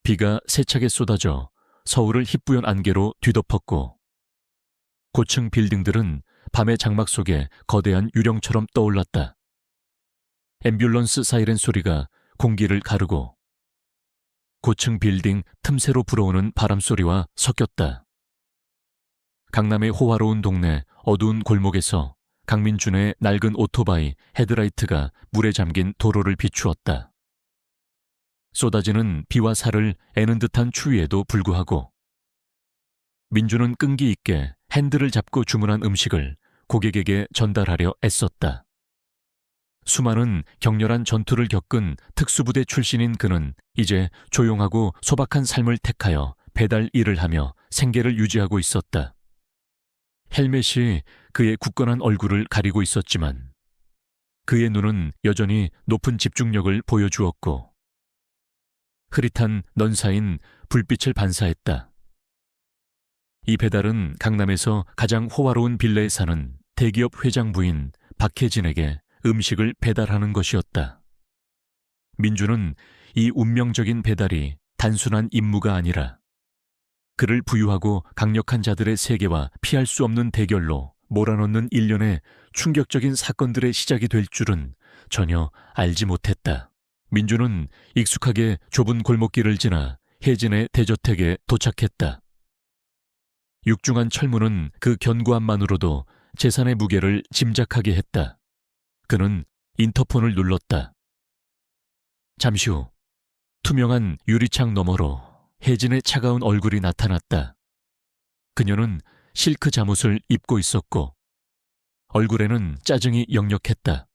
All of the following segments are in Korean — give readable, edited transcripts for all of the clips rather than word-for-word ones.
비가 세차게 쏟아져 서울을 희뿌연 안개로 뒤덮었고 고층 빌딩들은 밤의 장막 속에 거대한 유령처럼 떠올랐다. 앰뷸런스 사이렌 소리가 공기를 가르고 고층 빌딩 틈새로 불어오는 바람소리와 섞였다. 강남의 호화로운 동네 어두운 골목에서 강민준의 낡은 오토바이 헤드라이트가 물에 잠긴 도로를 비추었다. 쏟아지는 비와 살을 애는 듯한 추위에도 불구하고 민준은 끈기 있게 핸들을 잡고 주문한 음식을 고객에게 전달하려 애썼다. 수많은 격렬한 전투를 겪은 특수부대 출신인 그는 이제 조용하고 소박한 삶을 택하여 배달 일을 하며 생계를 유지하고 있었다. 헬멧이 그의 굳건한 얼굴을 가리고 있었지만 그의 눈은 여전히 높은 집중력을 보여주었고 흐릿한 넌사인 불빛을 반사했다. 이 배달은 강남에서 가장 호화로운 빌라에 사는 대기업 회장 부인 박혜진에게 음식을 배달하는 것이었다. 민주는 이 운명적인 배달이 단순한 임무가 아니라 그를 부유하고 강력한 자들의 세계와 피할 수 없는 대결로 몰아넣는 일련의 충격적인 사건들의 시작이 될 줄은 전혀 알지 못했다. 민주는 익숙하게 좁은 골목길을 지나 혜진의 대저택에 도착했다. 육중한 철문은 그 견고함만으로도 재산의 무게를 짐작하게 했다. 그는 인터폰을 눌렀다. 잠시 후 투명한 유리창 너머로 혜진의 차가운 얼굴이 나타났다. 그녀는 실크 잠옷을 입고 있었고 얼굴에는 짜증이 역력했다.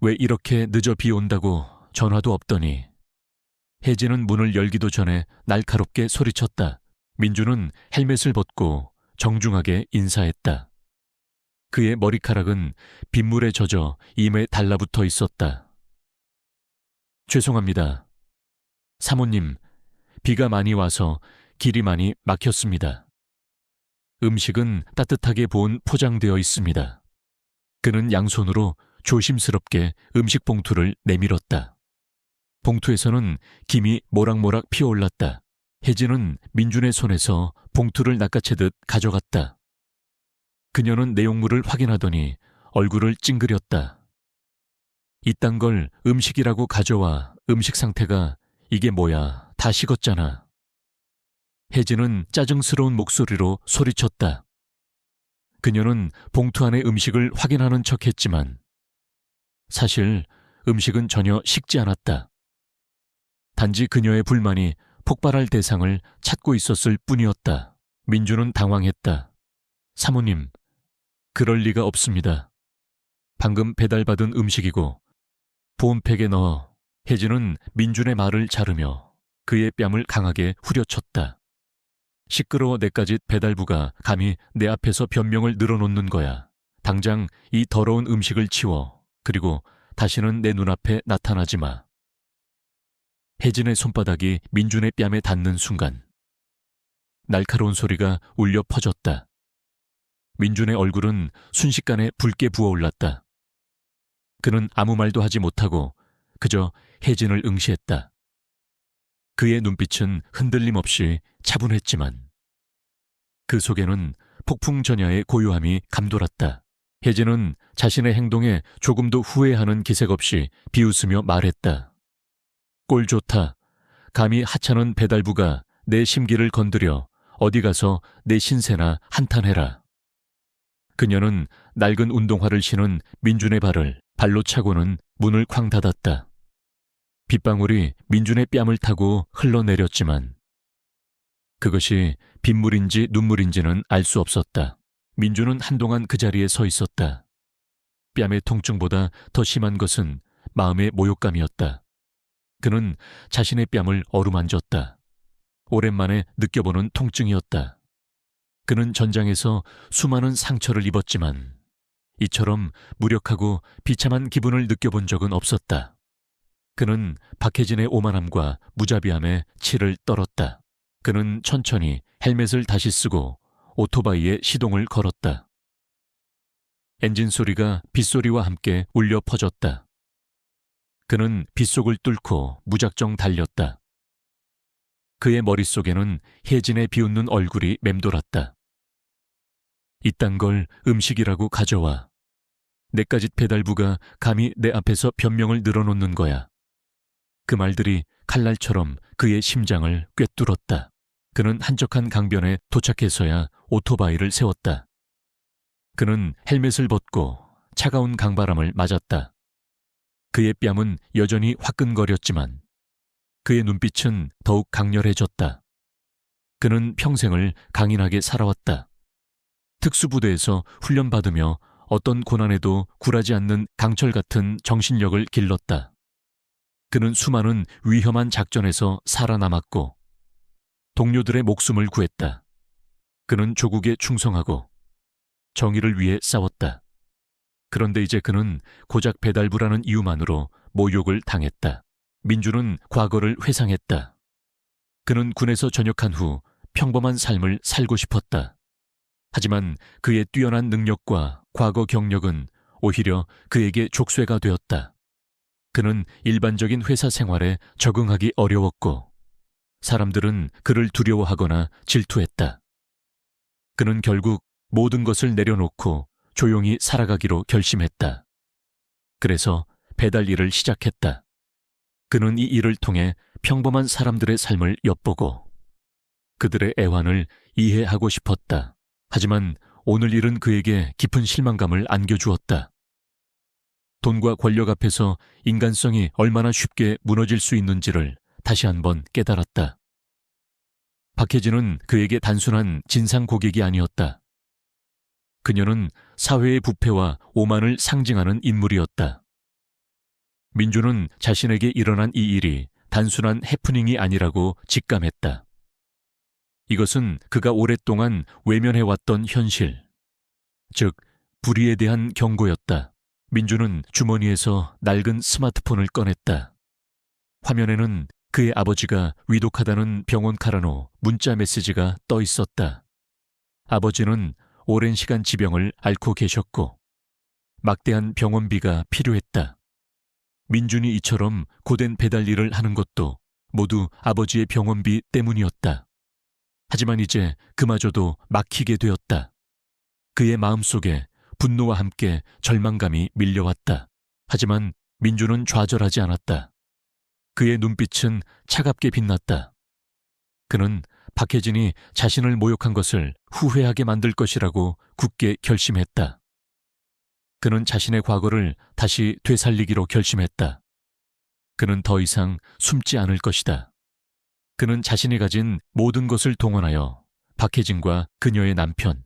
왜 이렇게 늦어 비 온다고 전화도 없더니. 혜진은 문을 열기도 전에 날카롭게 소리쳤다. 민주는 헬멧을 벗고 정중하게 인사했다. 그의 머리카락은 빗물에 젖어 임에 달라붙어 있었다. 죄송합니다. 사모님, 비가 많이 와서 길이 많이 막혔습니다. 음식은 따뜻하게 보온 포장되어 있습니다. 그는 양손으로 조심스럽게 음식 봉투를 내밀었다. 봉투에서는 김이 모락모락 피어올랐다. 혜진은 민준의 손에서 봉투를 낚아채듯 가져갔다. 그녀는 내용물을 확인하더니 얼굴을 찡그렸다. 이딴 걸 음식이라고 가져와. 음식 상태가 이게 뭐야, 다 식었잖아. 혜진은 짜증스러운 목소리로 소리쳤다. 그녀는 봉투 안의 음식을 확인하는 척했지만 사실 음식은 전혀 식지 않았다. 단지 그녀의 불만이 폭발할 대상을 찾고 있었을 뿐이었다. 민주는 당황했다. 사모님, 그럴 리가 없습니다. 방금 배달받은 음식이고 보온팩에 넣어. 혜진은 민준의 말을 자르며 그의 뺨을 강하게 후려쳤다. 시끄러워 내까짓 배달부가 감히 내 앞에서 변명을 늘어놓는 거야. 당장 이 더러운 음식을 치워. 그리고 다시는 내 눈앞에 나타나지 마. 혜진의 손바닥이 민준의 뺨에 닿는 순간 날카로운 소리가 울려 퍼졌다. 민준의 얼굴은 순식간에 붉게 부어올랐다. 그는 아무 말도 하지 못하고 그저 혜진을 응시했다. 그의 눈빛은 흔들림 없이 차분했지만 그 속에는 폭풍전야의 고요함이 감돌았다. 혜진은 자신의 행동에 조금도 후회하는 기색 없이 비웃으며 말했다. 꼴 좋다. 감히 하찮은 배달부가 내 심기를 건드려 어디 가서 내 신세나 한탄해라. 그녀는 낡은 운동화를 신은 민준의 발을 발로 차고는 문을 쾅 닫았다. 빗방울이 민준의 뺨을 타고 흘러내렸지만 그것이 빗물인지 눈물인지는 알 수 없었다. 민준은 한동안 그 자리에 서 있었다. 뺨의 통증보다 더 심한 것은 마음의 모욕감이었다. 그는 자신의 뺨을 어루만졌다. 오랜만에 느껴보는 통증이었다. 그는 전장에서 수많은 상처를 입었지만 이처럼 무력하고 비참한 기분을 느껴본 적은 없었다. 그는 박혜진의 오만함과 무자비함에 치를 떨었다. 그는 천천히 헬멧을 다시 쓰고 오토바이에 시동을 걸었다. 엔진 소리가 빗소리와 함께 울려 퍼졌다. 그는 빗속을 뚫고 무작정 달렸다. 그의 머릿속에는 혜진의 비웃는 얼굴이 맴돌았다. 이딴 걸 음식이라고 가져와. 내까짓 배달부가 감히 내 앞에서 변명을 늘어놓는 거야. 그 말들이 칼날처럼 그의 심장을 꿰뚫었다. 그는 한적한 강변에 도착해서야 오토바이를 세웠다. 그는 헬멧을 벗고 차가운 강바람을 맞았다. 그의 뺨은 여전히 화끈거렸지만 그의 눈빛은 더욱 강렬해졌다. 그는 평생을 강인하게 살아왔다. 특수부대에서 훈련받으며 어떤 고난에도 굴하지 않는 강철 같은 정신력을 길렀다. 그는 수많은 위험한 작전에서 살아남았고 동료들의 목숨을 구했다. 그는 조국에 충성하고 정의를 위해 싸웠다. 그런데 이제 그는 고작 배달부라는 이유만으로 모욕을 당했다. 민주는 과거를 회상했다. 그는 군에서 전역한 후 평범한 삶을 살고 싶었다. 하지만 그의 뛰어난 능력과 과거 경력은 오히려 그에게 족쇄가 되었다. 그는 일반적인 회사 생활에 적응하기 어려웠고 사람들은 그를 두려워하거나 질투했다. 그는 결국 모든 것을 내려놓고 조용히 살아가기로 결심했다. 그래서 배달 일을 시작했다. 그는 이 일을 통해 평범한 사람들의 삶을 엿보고 그들의 애환을 이해하고 싶었다. 하지만 오늘 일은 그에게 깊은 실망감을 안겨주었다. 돈과 권력 앞에서 인간성이 얼마나 쉽게 무너질 수 있는지를 다시 한번 깨달았다. 박혜진은 그에게 단순한 진상 고객이 아니었다. 그녀는 사회의 부패와 오만을 상징하는 인물이었다. 민주는 자신에게 일어난 이 일이 단순한 해프닝이 아니라고 직감했다. 이것은 그가 오랫동안 외면해왔던 현실, 즉 불의에 대한 경고였다. 민주는 주머니에서 낡은 스마트폰을 꺼냈다. 화면에는 그의 아버지가 위독하다는 병원 카라노 문자 메시지가 떠 있었다. 아버지는 오랜 시간 지병을 앓고 계셨고 막대한 병원비가 필요했다. 민준이 이처럼 고된 배달 일을 하는 것도 모두 아버지의 병원비 때문이었다. 하지만 이제 그마저도 막히게 되었다. 그의 마음속에 분노와 함께 절망감이 밀려왔다. 하지만 민주는 좌절하지 않았다. 그의 눈빛은 차갑게 빛났다. 그는 박혜진이 자신을 모욕한 것을 후회하게 만들 것이라고 굳게 결심했다. 그는 자신의 과거를 다시 되살리기로 결심했다. 그는 더 이상 숨지 않을 것이다. 그는 자신이 가진 모든 것을 동원하여 박혜진과 그녀의 남편,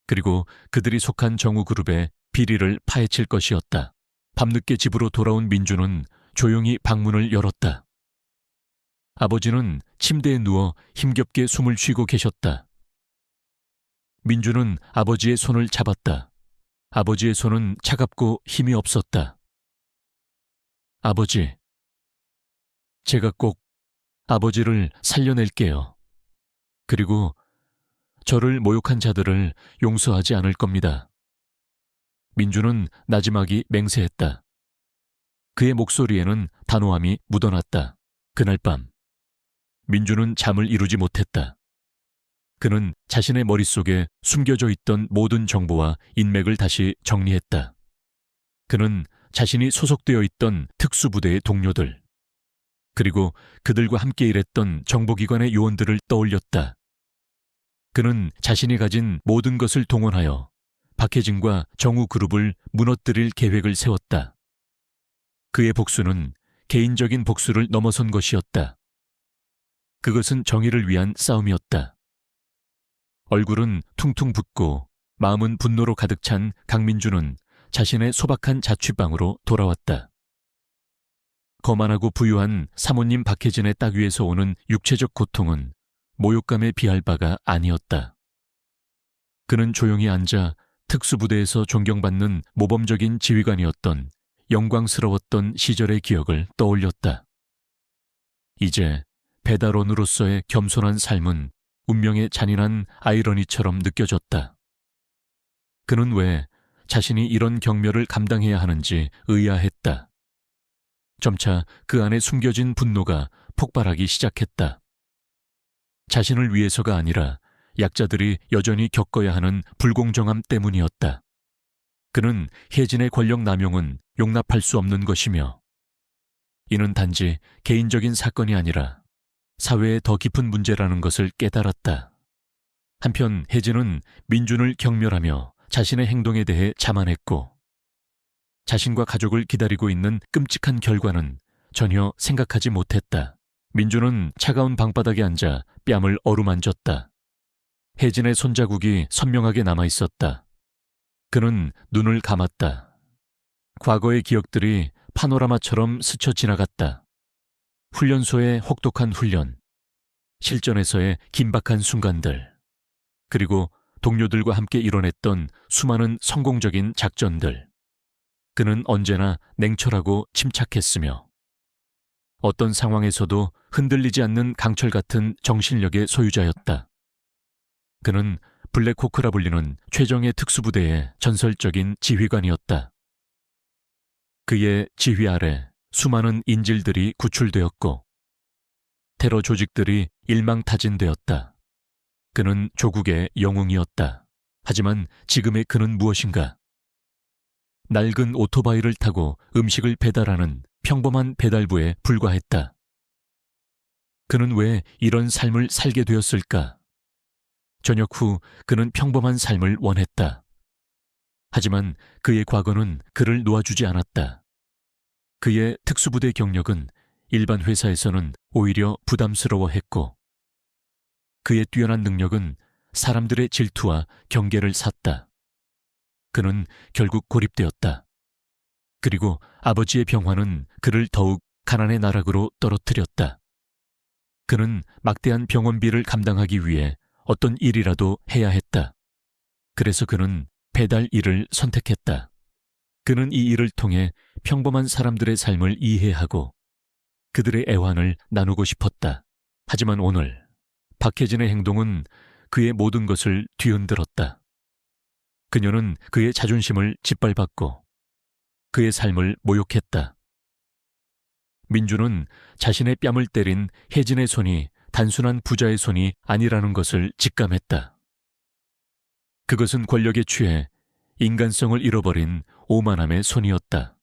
그리고 그들이 속한 정우그룹의 비리를 파헤칠 것이었다. 밤늦게 집으로 돌아온 민주는 조용히 방문을 열었다. 아버지는 침대에 누워 힘겹게 숨을 쉬고 계셨다. 민주는 아버지의 손을 잡았다. 아버지의 손은 차갑고 힘이 없었다. 아버지, 제가 꼭 아버지를 살려낼게요. 그리고 저를 모욕한 자들을 용서하지 않을 겁니다. 민주는 나지막이 맹세했다. 그의 목소리에는 단호함이 묻어났다. 그날 밤, 민주는 잠을 이루지 못했다. 그는 자신의 머릿속에 숨겨져 있던 모든 정보와 인맥을 다시 정리했다. 그는 자신이 소속되어 있던 특수부대의 동료들, 그리고 그들과 함께 일했던 정보기관의 요원들을 떠올렸다. 그는 자신이 가진 모든 것을 동원하여 박혜진과 정우그룹을 무너뜨릴 계획을 세웠다. 그의 복수는 개인적인 복수를 넘어선 것이었다. 그것은 정의를 위한 싸움이었다. 얼굴은 퉁퉁 붓고 마음은 분노로 가득 찬 강민주는 자신의 소박한 자취방으로 돌아왔다. 거만하고 부유한 사모님 박혜진의 딸 위에서 오는 육체적 고통은 모욕감에 비할 바가 아니었다. 그는 조용히 앉아 특수부대에서 존경받는 모범적인 지휘관이었던 영광스러웠던 시절의 기억을 떠올렸다. 이제 배달원으로서의 겸손한 삶은 운명의 잔인한 아이러니처럼 느껴졌다. 그는 왜 자신이 이런 경멸을 감당해야 하는지 의아했다. 점차 그 안에 숨겨진 분노가 폭발하기 시작했다. 자신을 위해서가 아니라 약자들이 여전히 겪어야 하는 불공정함 때문이었다. 그는 혜진의 권력 남용은 용납할 수 없는 것이며 이는 단지 개인적인 사건이 아니라 사회의 더 깊은 문제라는 것을 깨달았다. 한편 혜진은 민준을 경멸하며 자신의 행동에 대해 자만했고 자신과 가족을 기다리고 있는 끔찍한 결과는 전혀 생각하지 못했다. 민준은 차가운 방바닥에 앉아 뺨을 어루만졌다. 혜진의 손자국이 선명하게 남아있었다. 그는 눈을 감았다. 과거의 기억들이 파노라마처럼 스쳐 지나갔다. 훈련소의 혹독한 훈련, 실전에서의 긴박한 순간들, 그리고 동료들과 함께 이뤄냈던 수많은 성공적인 작전들. 그는 언제나 냉철하고 침착했으며 어떤 상황에서도 흔들리지 않는 강철 같은 정신력의 소유자였다. 그는 블랙호크라 불리는 최정예 특수부대의 전설적인 지휘관이었다. 그의 지휘 아래 수많은 인질들이 구출되었고 테러 조직들이 일망타진되었다. 그는 조국의 영웅이었다. 하지만 지금의 그는 무엇인가? 낡은 오토바이를 타고 음식을 배달하는 평범한 배달부에 불과했다. 그는 왜 이런 삶을 살게 되었을까? 저녁 후 그는 평범한 삶을 원했다. 하지만 그의 과거는 그를 놓아주지 않았다. 그의 특수부대 경력은 일반 회사에서는 오히려 부담스러워했고 그의 뛰어난 능력은 사람들의 질투와 경계를 샀다. 그는 결국 고립되었다. 그리고 아버지의 병화는 그를 더욱 가난의 나락으로 떨어뜨렸다. 그는 막대한 병원비를 감당하기 위해 어떤 일이라도 해야 했다. 그래서 그는 배달 일을 선택했다. 그는 이 일을 통해 평범한 사람들의 삶을 이해하고 그들의 애환을 나누고 싶었다. 하지만 오늘 박혜진의 행동은 그의 모든 것을 뒤흔들었다. 그녀는 그의 자존심을 짓밟았고 그의 삶을 모욕했다. 민주는 자신의 뺨을 때린 혜진의 손이 단순한 부자의 손이 아니라는 것을 직감했다. 그것은 권력에 취해 인간성을 잃어버린 오만함의 손이었다.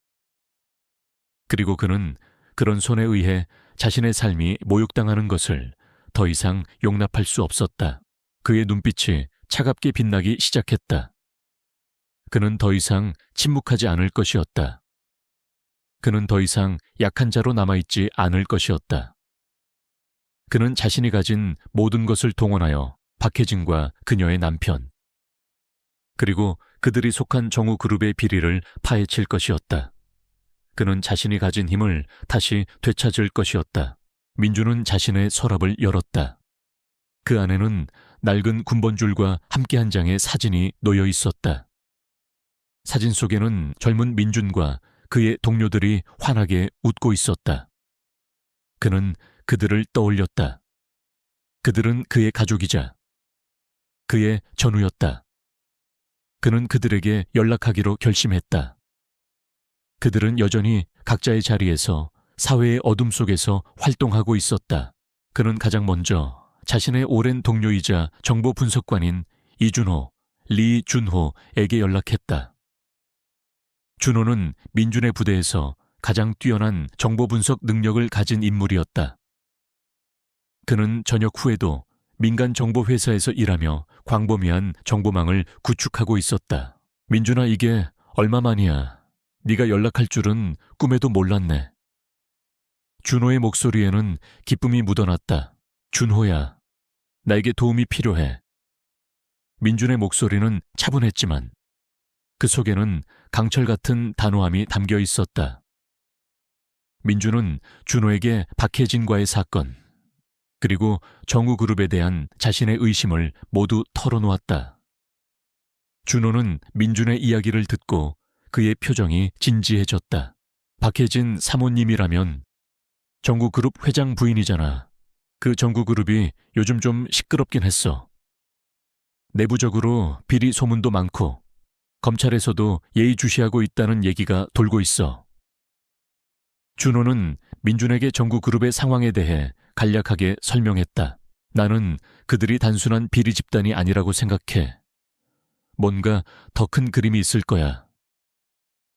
그리고 그는 그런 손에 의해 자신의 삶이 모욕당하는 것을 더 이상 용납할 수 없었다. 그의 눈빛이 차갑게 빛나기 시작했다. 그는 더 이상 침묵하지 않을 것이었다. 그는 더 이상 약한 자로 남아있지 않을 것이었다. 그는 자신이 가진 모든 것을 동원하여 박혜진과 그녀의 남편, 그리고 그들이 속한 정우그룹의 비리를 파헤칠 것이었다. 그는 자신이 가진 힘을 다시 되찾을 것이었다. 민주는 자신의 서랍을 열었다. 그 안에는 낡은 군번줄과 함께 한 장의 사진이 놓여 있었다. 사진 속에는 젊은 민준과 그의 동료들이 환하게 웃고 있었다. 그는 그들을 떠올렸다. 그들은 그의 가족이자 그의 전우였다. 그는 그들에게 연락하기로 결심했다. 그들은 여전히 각자의 자리에서 사회의 어둠 속에서 활동하고 있었다. 그는 가장 먼저 자신의 오랜 동료이자 정보 분석관인 이준호, 리준호에게 연락했다. 준호는 민준의 부대에서 가장 뛰어난 정보 분석 능력을 가진 인물이었다. 그는 저녁 후에도 민간 정보 회사에서 일하며 광범위한 정보망을 구축하고 있었다. 민준아, 이게 얼마만이야. 네가 연락할 줄은 꿈에도 몰랐네. 준호의 목소리에는 기쁨이 묻어났다. 준호야, 나에게 도움이 필요해. 민준의 목소리는 차분했지만 그 속에는 강철 같은 단호함이 담겨 있었다. 민준은 준호에게 박혜진과의 사건, 그리고 정우그룹에 대한 자신의 의심을 모두 털어놓았다. 준호는 민준의 이야기를 듣고 그의 표정이 진지해졌다. 박혜진 사모님이라면 정우그룹 회장 부인이잖아. 그 정우그룹이 요즘 좀 시끄럽긴 했어. 내부적으로 비리 소문도 많고 검찰에서도 예의주시하고 있다는 얘기가 돌고 있어. 준호는 민준에게 정우그룹의 상황에 대해 간략하게 설명했다. 나는 그들이 단순한 비리 집단이 아니라고 생각해. 뭔가 더 큰 그림이 있을 거야.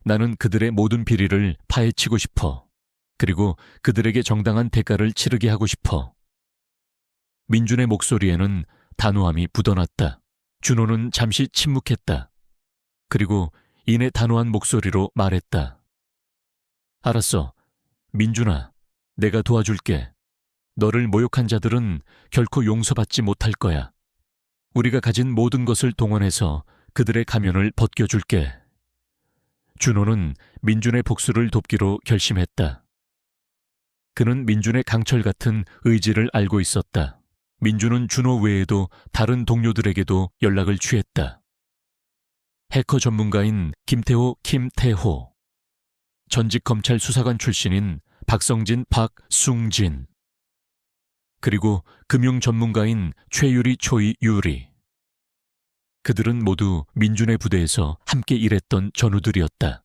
나는 그들의 모든 비리를 파헤치고 싶어. 그리고 그들에게 정당한 대가를 치르게 하고 싶어. 민준의 목소리에는 단호함이 묻어났다. 준호는 잠시 침묵했다. 그리고 이내 단호한 목소리로 말했다. 알았어. 민준아, 내가 도와줄게. 너를 모욕한 자들은 결코 용서받지 못할 거야. 우리가 가진 모든 것을 동원해서 그들의 가면을 벗겨줄게. 준호는 민준의 복수를 돕기로 결심했다. 그는 민준의 강철 같은 의지를 알고 있었다. 민준은 준호 외에도 다른 동료들에게도 연락을 취했다. 해커 전문가인 김태호, 전직 검찰 수사관 출신인 박성진, 박숭진, 그리고 금융 전문가인 최유리, 유리. 그들은 모두 민준의 부대에서 함께 일했던 전우들이었다.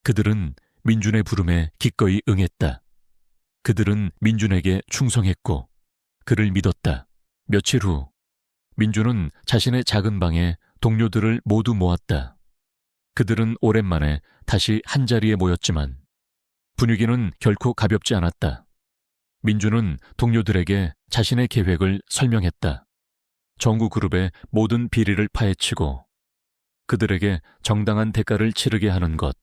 그들은 민준의 부름에 기꺼이 응했다. 그들은 민준에게 충성했고 그를 믿었다. 며칠 후 민준은 자신의 작은 방에 동료들을 모두 모았다. 그들은 오랜만에 다시 한자리에 모였지만 분위기는 결코 가볍지 않았다. 민준은 동료들에게 자신의 계획을 설명했다. 정구그룹의 모든 비리를 파헤치고 그들에게 정당한 대가를 치르게 하는 것.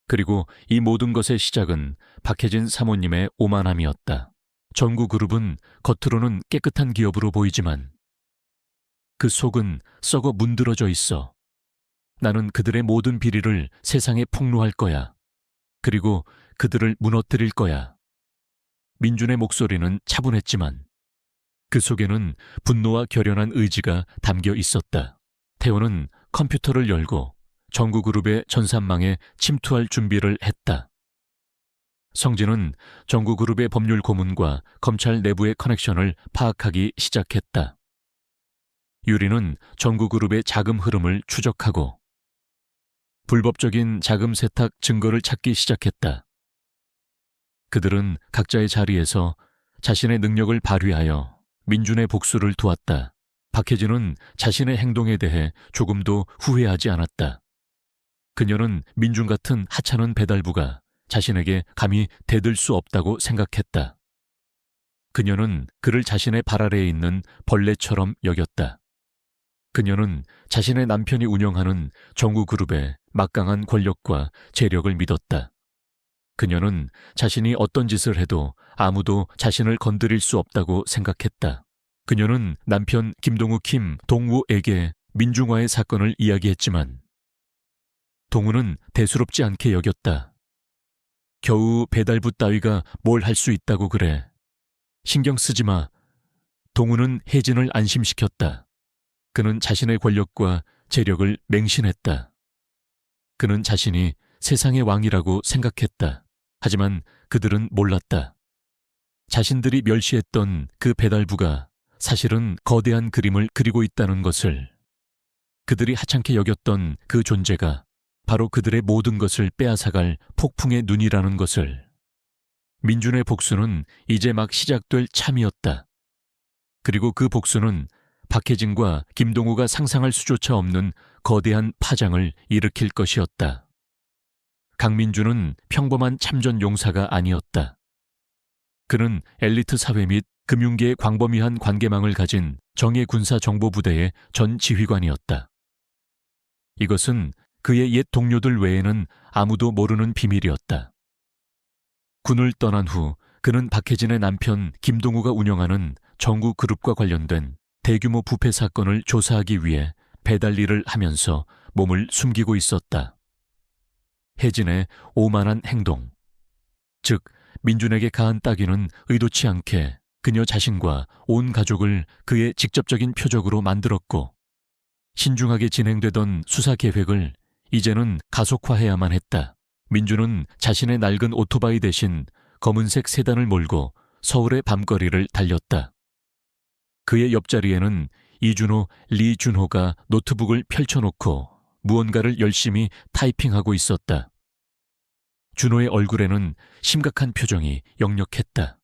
그리고 이 모든 것의 시작은 박혜진 사모님의 오만함이었다. 정구그룹은 겉으로는 깨끗한 기업으로 보이지만 그 속은 썩어 문드러져 있어. 나는 그들의 모든 비리를 세상에 폭로할 거야. 그리고 그들을 무너뜨릴 거야. 민준의 목소리는 차분했지만 그 속에는 분노와 결연한 의지가 담겨 있었다. 태호는 컴퓨터를 열고 정구그룹의 전산망에 침투할 준비를 했다. 성진은 정구그룹의 법률 고문과 검찰 내부의 커넥션을 파악하기 시작했다. 유리는 정구그룹의 자금 흐름을 추적하고 불법적인 자금 세탁 증거를 찾기 시작했다. 그들은 각자의 자리에서 자신의 능력을 발휘하여 민준의 복수를 도왔다. 박혜진은 자신의 행동에 대해 조금도 후회하지 않았다. 그녀는 민준 같은 하찮은 배달부가 자신에게 감히 대들 수 없다고 생각했다. 그녀는 그를 자신의 발 아래에 있는 벌레처럼 여겼다. 그녀는 자신의 남편이 운영하는 정구그룹의 막강한 권력과 재력을 믿었다. 그녀는 자신이 어떤 짓을 해도 아무도 자신을 건드릴 수 없다고 생각했다. 그녀는 남편 동우에게 민중화의 사건을 이야기했지만 동우는 대수롭지 않게 여겼다. 겨우 배달부 따위가 뭘 할 수 있다고 그래. 신경 쓰지 마. 동우는 혜진을 안심시켰다. 그는 자신의 권력과 재력을 맹신했다. 그는 자신이 세상의 왕이라고 생각했다. 하지만 그들은 몰랐다. 자신들이 멸시했던 그 배달부가 사실은 거대한 그림을 그리고 있다는 것을. 그들이 하찮게 여겼던 그 존재가 바로 그들의 모든 것을 빼앗아갈 폭풍의 눈이라는 것을. 민준의 복수는 이제 막 시작될 참이었다. 그리고 그 복수는 박혜진과 김동우가 상상할 수조차 없는 거대한 파장을 일으킬 것이었다. 강민준은 평범한 참전 용사가 아니었다. 그는 엘리트 사회 및 금융계의 광범위한 관계망을 가진 정예군사정보부대의 전 지휘관이었다. 이것은 그의 옛 동료들 외에는 아무도 모르는 비밀이었다. 군을 떠난 후 그는 박혜진의 남편 김동우가 운영하는 정구그룹과 관련된 대규모 부패 사건을 조사하기 위해 배달 일을 하면서 몸을 숨기고 있었다. 혜진의 오만한 행동, 즉 민준에게 가한 따귀는 의도치 않게 그녀 자신과 온 가족을 그의 직접적인 표적으로 만들었고 신중하게 진행되던 수사 계획을 이제는 가속화해야만 했다. 민준은 자신의 낡은 오토바이 대신 검은색 세단을 몰고 서울의 밤거리를 달렸다. 그의 옆자리에는 이준호, 리준호가 노트북을 펼쳐놓고 무언가를 열심히 타이핑하고 있었다. 준호의 얼굴에는 심각한 표정이 역력했다.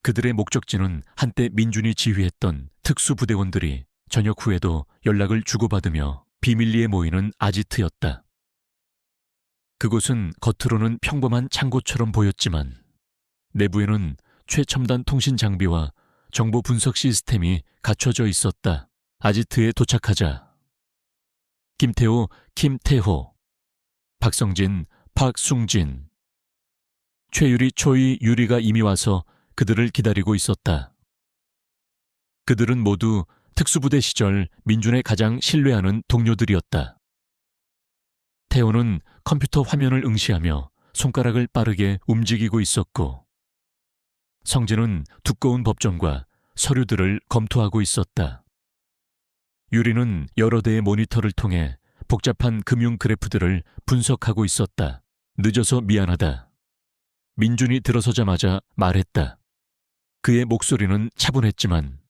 그들의 목적지는 한때 민준이 지휘했던 특수부대원들이 저녁 후에도 연락을 주고받으며 비밀리에 모이는 아지트였다. 그곳은 겉으로는 평범한 창고처럼 보였지만 내부에는 최첨단 통신 장비와 정보 분석 시스템이 갖춰져 있었다. 아지트에 도착하자 김태호, 김태호, 박성진, 박숭진, 최유리, 초이, 유리가 이미 와서 그들을 기다리고 있었다. 그들은 모두 특수부대 시절 민준의 가장 신뢰하는 동료들이었다. 태호는 컴퓨터 화면을 응시하며 손가락을 빠르게 움직이고 있었고, 성진은 두꺼운 법전과 서류들을 검토하고 있었다. 유리는 여러 대의 모니터를 통해 복잡한 금융 그래프들을 분석하고 있었다. 늦어서 미안하다. 민준이 들어서자마자 말했다. 그의 목소리는 차분했지만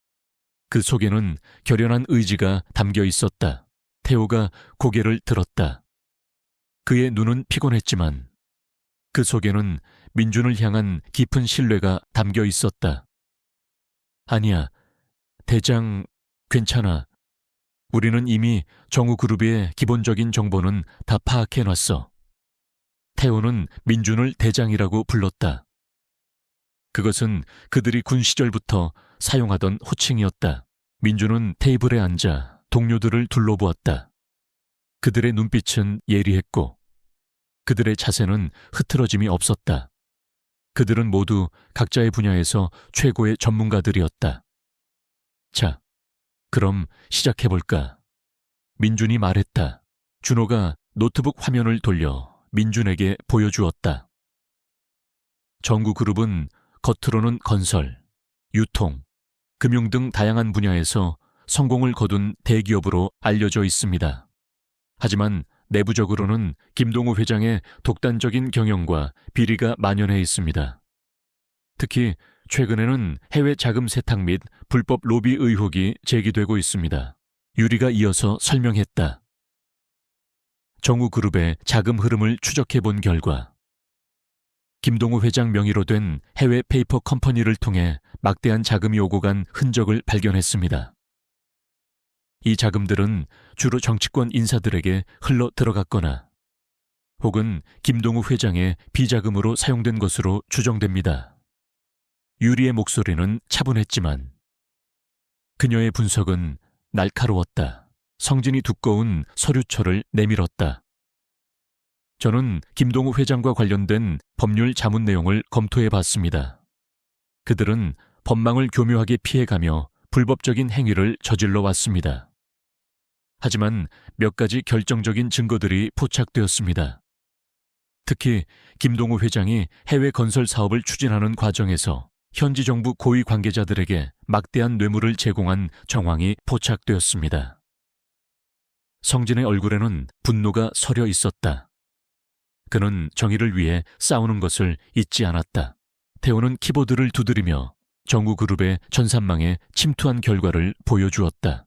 그 속에는 결연한 의지가 담겨 있었다. 태호가 고개를 들었다. 그의 눈은 피곤했지만 그 속에는 민준을 향한 깊은 신뢰가 담겨 있었다. 아니야, 대장, 괜찮아. 우리는 이미 정우그룹의 기본적인 정보는 다 파악해놨어. 태호는 민준을 대장이라고 불렀다. 그것은 그들이 군 시절부터 사용하던 호칭이었다. 민준은 테이블에 앉아 동료들을 둘러보았다. 그들의 눈빛은 예리했고 그들의 자세는 흐트러짐이 없었다. 그들은 모두 각자의 분야에서 최고의 전문가들이었다. 자, 그럼 시작해볼까? 민준이 말했다. 준호가 노트북 화면을 돌려 민준에게 보여주었다. 정구그룹은 겉으로는 건설, 유통, 금융 등 다양한 분야에서 성공을 거둔 대기업으로 알려져 있습니다. 하지만 내부적으로는 김동우 회장의 독단적인 경영과 비리가 만연해 있습니다. 특히 최근에는 해외 자금 세탁 및 불법 로비 의혹이 제기되고 있습니다. 유리가 이어서 설명했다. 정우그룹의 자금 흐름을 추적해 본 결과 김동우 회장 명의로 된 해외 페이퍼 컴퍼니를 통해 막대한 자금이 오고 간 흔적을 발견했습니다. 이 자금들은 주로 정치권 인사들에게 흘러 들어갔거나 혹은 김동우 회장의 비자금으로 사용된 것으로 추정됩니다. 유리의 목소리는 차분했지만 그녀의 분석은 날카로웠다. 성진이 두꺼운 서류철을 내밀었다. 저는 김동우 회장과 관련된 법률 자문 내용을 검토해 봤습니다. 그들은 법망을 교묘하게 피해가며 불법적인 행위를 저질러 왔습니다. 하지만 몇 가지 결정적인 증거들이 포착되었습니다. 특히 김동우 회장이 해외 건설 사업을 추진하는 과정에서 현지 정부 고위 관계자들에게 막대한 뇌물을 제공한 정황이 포착되었습니다. 성진의 얼굴에는 분노가 서려 있었다. 그는 정의를 위해 싸우는 것을 잊지 않았다. 태호는 키보드를 두드리며 정우그룹의 전산망에 침투한 결과를 보여주었다.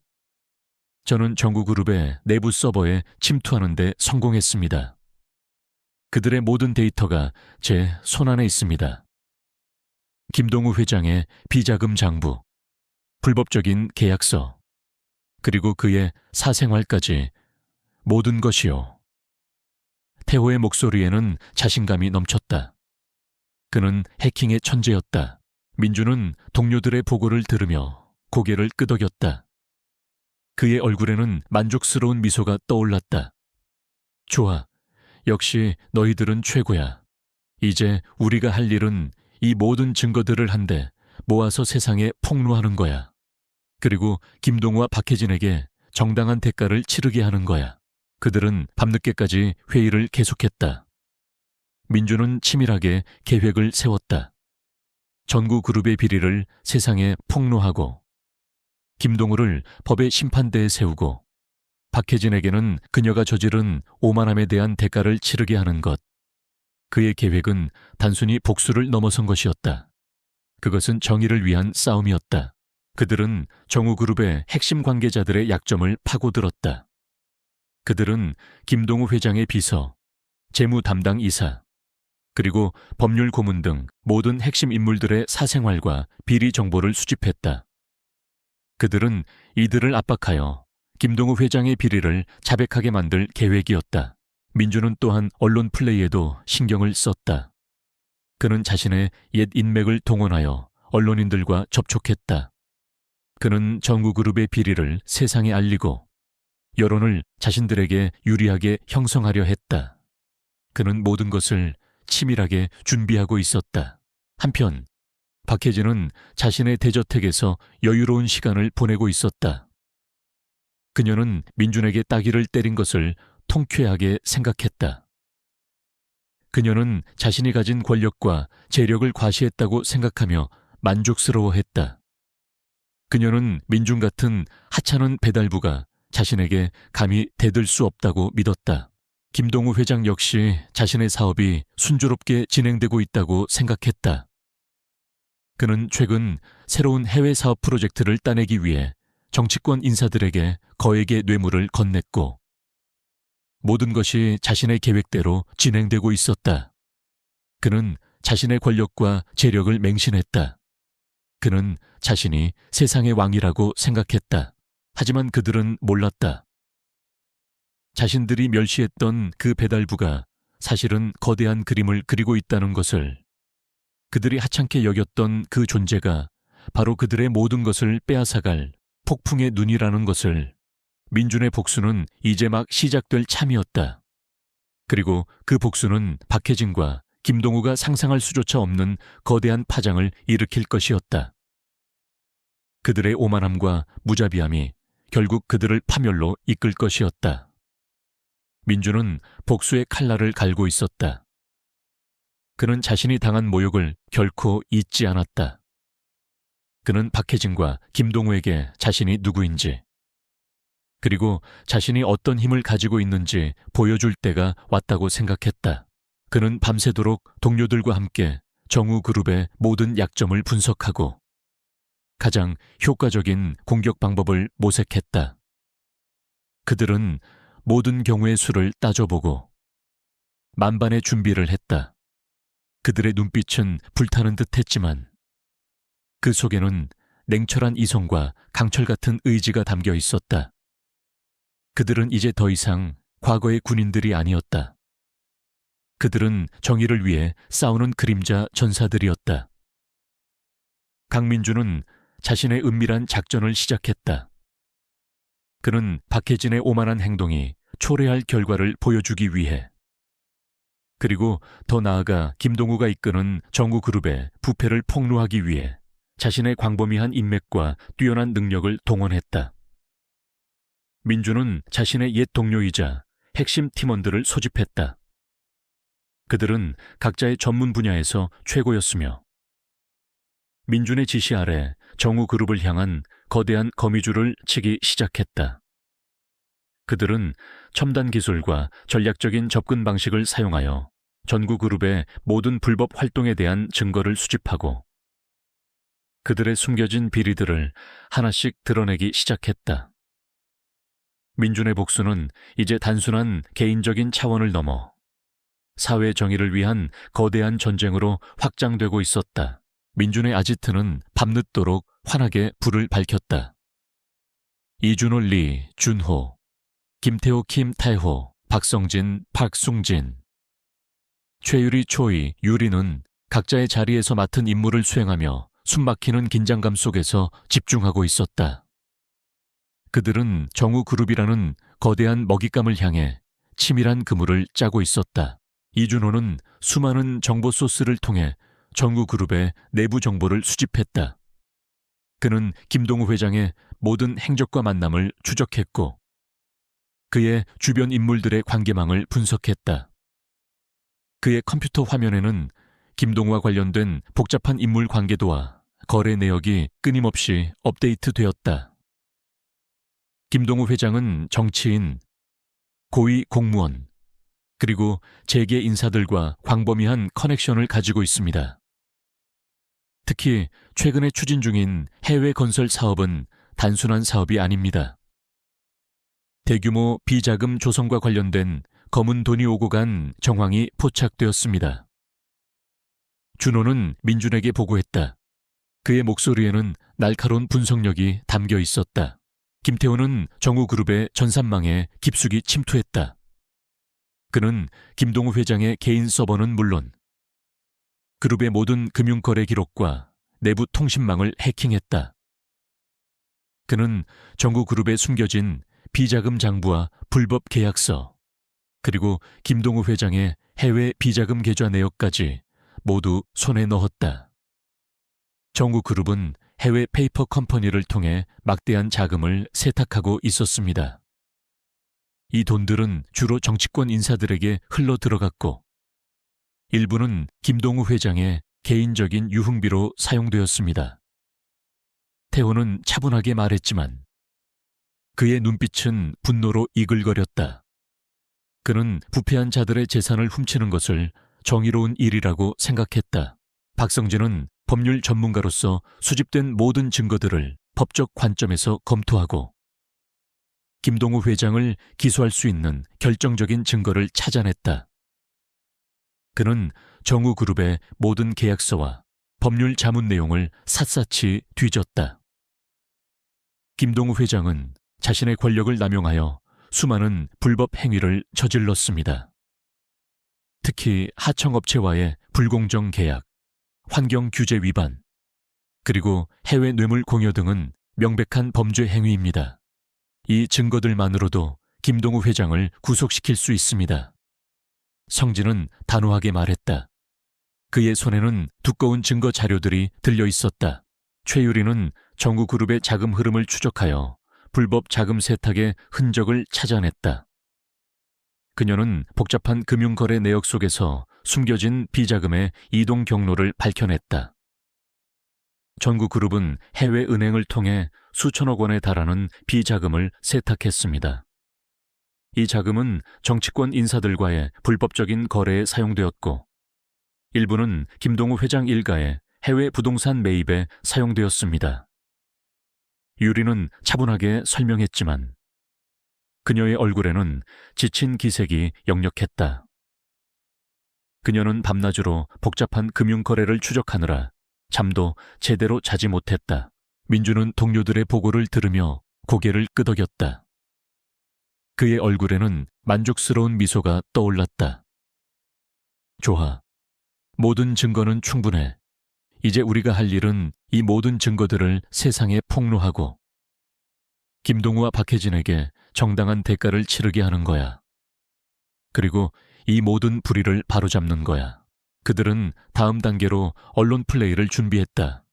저는 정우그룹의 내부 서버에 침투하는 데 성공했습니다. 그들의 모든 데이터가 제 손안에 있습니다. 김동우 회장의 비자금 장부, 불법적인 계약서, 그리고 그의 사생활까지 모든 것이요. 태호의 목소리에는 자신감이 넘쳤다. 그는 해킹의 천재였다. 민준은 동료들의 보고를 들으며 고개를 끄덕였다. 그의 얼굴에는 만족스러운 미소가 떠올랐다. 좋아. 역시 너희들은 최고야. 이제 우리가 할 일은 이 모든 증거들을 한데 모아서 세상에 폭로하는 거야. 그리고 김동우와 박혜진에게 정당한 대가를 치르게 하는 거야. 그들은 밤늦게까지 회의를 계속했다. 민준은 치밀하게 계획을 세웠다. 전구그룹의 비리를 세상에 폭로하고 김동우를 법의 심판대에 세우고 박혜진에게는 그녀가 저지른 오만함에 대한 대가를 치르게 하는 것. 그의 계획은 단순히 복수를 넘어선 것이었다. 그것은 정의를 위한 싸움이었다. 그들은 정우그룹의 핵심 관계자들의 약점을 파고들었다. 그들은 김동우 회장의 비서, 재무 담당 이사, 그리고 법률 고문 등 모든 핵심 인물들의 사생활과 비리 정보를 수집했다. 그들은 이들을 압박하여 김동우 회장의 비리를 자백하게 만들 계획이었다. 민주는 또한 언론 플레이에도 신경을 썼다. 그는 자신의 옛 인맥을 동원하여 언론인들과 접촉했다. 그는 정우그룹의 비리를 세상에 알리고 여론을 자신들에게 유리하게 형성하려 했다. 그는 모든 것을 치밀하게 준비하고 있었다. 한편 박혜진은 자신의 대저택에서 여유로운 시간을 보내고 있었다. 그녀는 민준에게 따귀를 때린 것을 통쾌하게 생각했다. 그녀는 자신이 가진 권력과 재력을 과시했다고 생각하며 만족스러워했다. 그녀는 민준 같은 하찮은 배달부가 자신에게 감히 대들 수 없다고 믿었다. 김동우 회장 역시 자신의 사업이 순조롭게 진행되고 있다고 생각했다. 그는 최근 새로운 해외 사업 프로젝트를 따내기 위해 정치권 인사들에게 거액의 뇌물을 건넸고 모든 것이 자신의 계획대로 진행되고 있었다. 그는 자신의 권력과 재력을 맹신했다. 그는 자신이 세상의 왕이라고 생각했다. 하지만 그들은 몰랐다. 자신들이 멸시했던 그 배달부가 사실은 거대한 그림을 그리고 있다는 것을, 그들이 하찮게 여겼던 그 존재가 바로 그들의 모든 것을 빼앗아갈 폭풍의 눈이라는 것을. 민준의 복수는 이제 막 시작될 참이었다. 그리고 그 복수는 박혜진과 김동우가 상상할 수조차 없는 거대한 파장을 일으킬 것이었다. 그들의 오만함과 무자비함이 결국 그들을 파멸로 이끌 것이었다. 민준은 복수의 칼날을 갈고 있었다. 그는 자신이 당한 모욕을 결코 잊지 않았다. 그는 박혜진과 김동우에게 자신이 누구인지, 그리고 자신이 어떤 힘을 가지고 있는지 보여줄 때가 왔다고 생각했다. 그는 밤새도록 동료들과 함께 정우그룹의 모든 약점을 분석하고 가장 효과적인 공격 방법을 모색했다. 그들은 모든 경우의 수를 따져보고 만반의 준비를 했다. 그들의 눈빛은 불타는 듯 했지만 그 속에는 냉철한 이성과 강철 같은 의지가 담겨 있었다. 그들은 이제 더 이상 과거의 군인들이 아니었다. 그들은 정의를 위해 싸우는 그림자 전사들이었다. 강민주는 자신의 은밀한 작전을 시작했다. 그는 박혜진의 오만한 행동이 초래할 결과를 보여주기 위해, 그리고 더 나아가 김동우가 이끄는 정우그룹의 부패를 폭로하기 위해 자신의 광범위한 인맥과 뛰어난 능력을 동원했다. 민주는 자신의 옛 동료이자 핵심 팀원들을 소집했다. 그들은 각자의 전문 분야에서 최고였으며 민준의 지시 아래 정우그룹을 향한 거대한 거미줄을 치기 시작했다. 그들은 첨단 기술과 전략적인 접근 방식을 사용하여 전구그룹의 모든 불법 활동에 대한 증거를 수집하고 그들의 숨겨진 비리들을 하나씩 드러내기 시작했다. 민준의 복수는 이제 단순한 개인적인 차원을 넘어 사회 정의를 위한 거대한 전쟁으로 확장되고 있었다. 민준의 아지트는 밤늦도록 환하게 불을 밝혔다. 이준호 리, 준호, 김태호 킴 태호, 박성진, 박숭진, 최유리 초이, 유리는 각자의 자리에서 맡은 임무를 수행하며 숨막히는 긴장감 속에서 집중하고 있었다. 그들은 정우그룹이라는 거대한 먹잇감을 향해 치밀한 그물을 짜고 있었다. 이준호는 수많은 정보 소스를 통해 정우그룹의 내부 정보를 수집했다. 그는 김동우 회장의 모든 행적과 만남을 추적했고 그의 주변 인물들의 관계망을 분석했다. 그의 컴퓨터 화면에는 김동우와 관련된 복잡한 인물 관계도와 거래 내역이 끊임없이 업데이트되었다. 김동우 회장은 정치인, 고위 공무원, 그리고 재계 인사들과 광범위한 커넥션을 가지고 있습니다. 특히 최근에 추진 중인 해외 건설 사업은 단순한 사업이 아닙니다. 대규모 비자금 조성과 관련된 검은 돈이 오고 간 정황이 포착되었습니다. 준호는 민준에게 보고했다. 그의 목소리에는 날카로운 분석력이 담겨 있었다. 김태호는 정우그룹의 전산망에 깊숙이 침투했다. 그는 김동우 회장의 개인 서버는 물론 그룹의 모든 금융거래 기록과 내부 통신망을 해킹했다. 그는 정우그룹에 숨겨진 비자금 장부와 불법 계약서, 그리고 김동우 회장의 해외 비자금 계좌 내역까지 모두 손에 넣었다. 정우그룹은 해외 페이퍼 컴퍼니를 통해 막대한 자금을 세탁하고 있었습니다. 이 돈들은 주로 정치권 인사들에게 흘러 들어갔고 일부는 김동우 회장의 개인적인 유흥비로 사용되었습니다. 태호는 차분하게 말했지만 그의 눈빛은 분노로 이글거렸다. 그는 부패한 자들의 재산을 훔치는 것을 정의로운 일이라고 생각했다. 박성진은 법률 전문가로서 수집된 모든 증거들을 법적 관점에서 검토하고 김동우 회장을 기소할 수 있는 결정적인 증거를 찾아냈다. 그는 정우그룹의 모든 계약서와 법률 자문 내용을 샅샅이 뒤졌다. 김동우 회장은 자신의 권력을 남용하여 수많은 불법 행위를 저질렀습니다. 특히 하청업체와의 불공정 계약, 환경 규제 위반, 그리고 해외 뇌물 공여 등은 명백한 범죄 행위입니다. 이 증거들만으로도 김동우 회장을 구속시킬 수 있습니다. 성진은 단호하게 말했다. 그의 손에는 두꺼운 증거 자료들이 들려 있었다. 최유리는 정우그룹의 자금 흐름을 추적하여 불법 자금 세탁의 흔적을 찾아냈다. 그녀는 복잡한 금융거래 내역 속에서 숨겨진 비자금의 이동 경로를 밝혀냈다. 정우그룹은 해외 은행을 통해 수천억 원에 달하는 비자금을 세탁했습니다. 이 자금은 정치권 인사들과의 불법적인 거래에 사용되었고 일부는 김동우 회장 일가의 해외 부동산 매입에 사용되었습니다. 유리는 차분하게 설명했지만 그녀의 얼굴에는 지친 기색이 역력했다. 그녀는 밤낮으로 복잡한 금융거래를 추적하느라 잠도 제대로 자지 못했다. 민주는 동료들의 보고를 들으며 고개를 끄덕였다. 그의 얼굴에는 만족스러운 미소가 떠올랐다. 좋아. 모든 증거는 충분해. 이제 우리가 할 일은 이 모든 증거들을 세상에 폭로하고 김동우와 박혜진에게 정당한 대가를 치르게 하는 거야. 그리고 이 모든 불의를 바로잡는 거야. 그들은 다음 단계로 언론 플레이를 준비했다.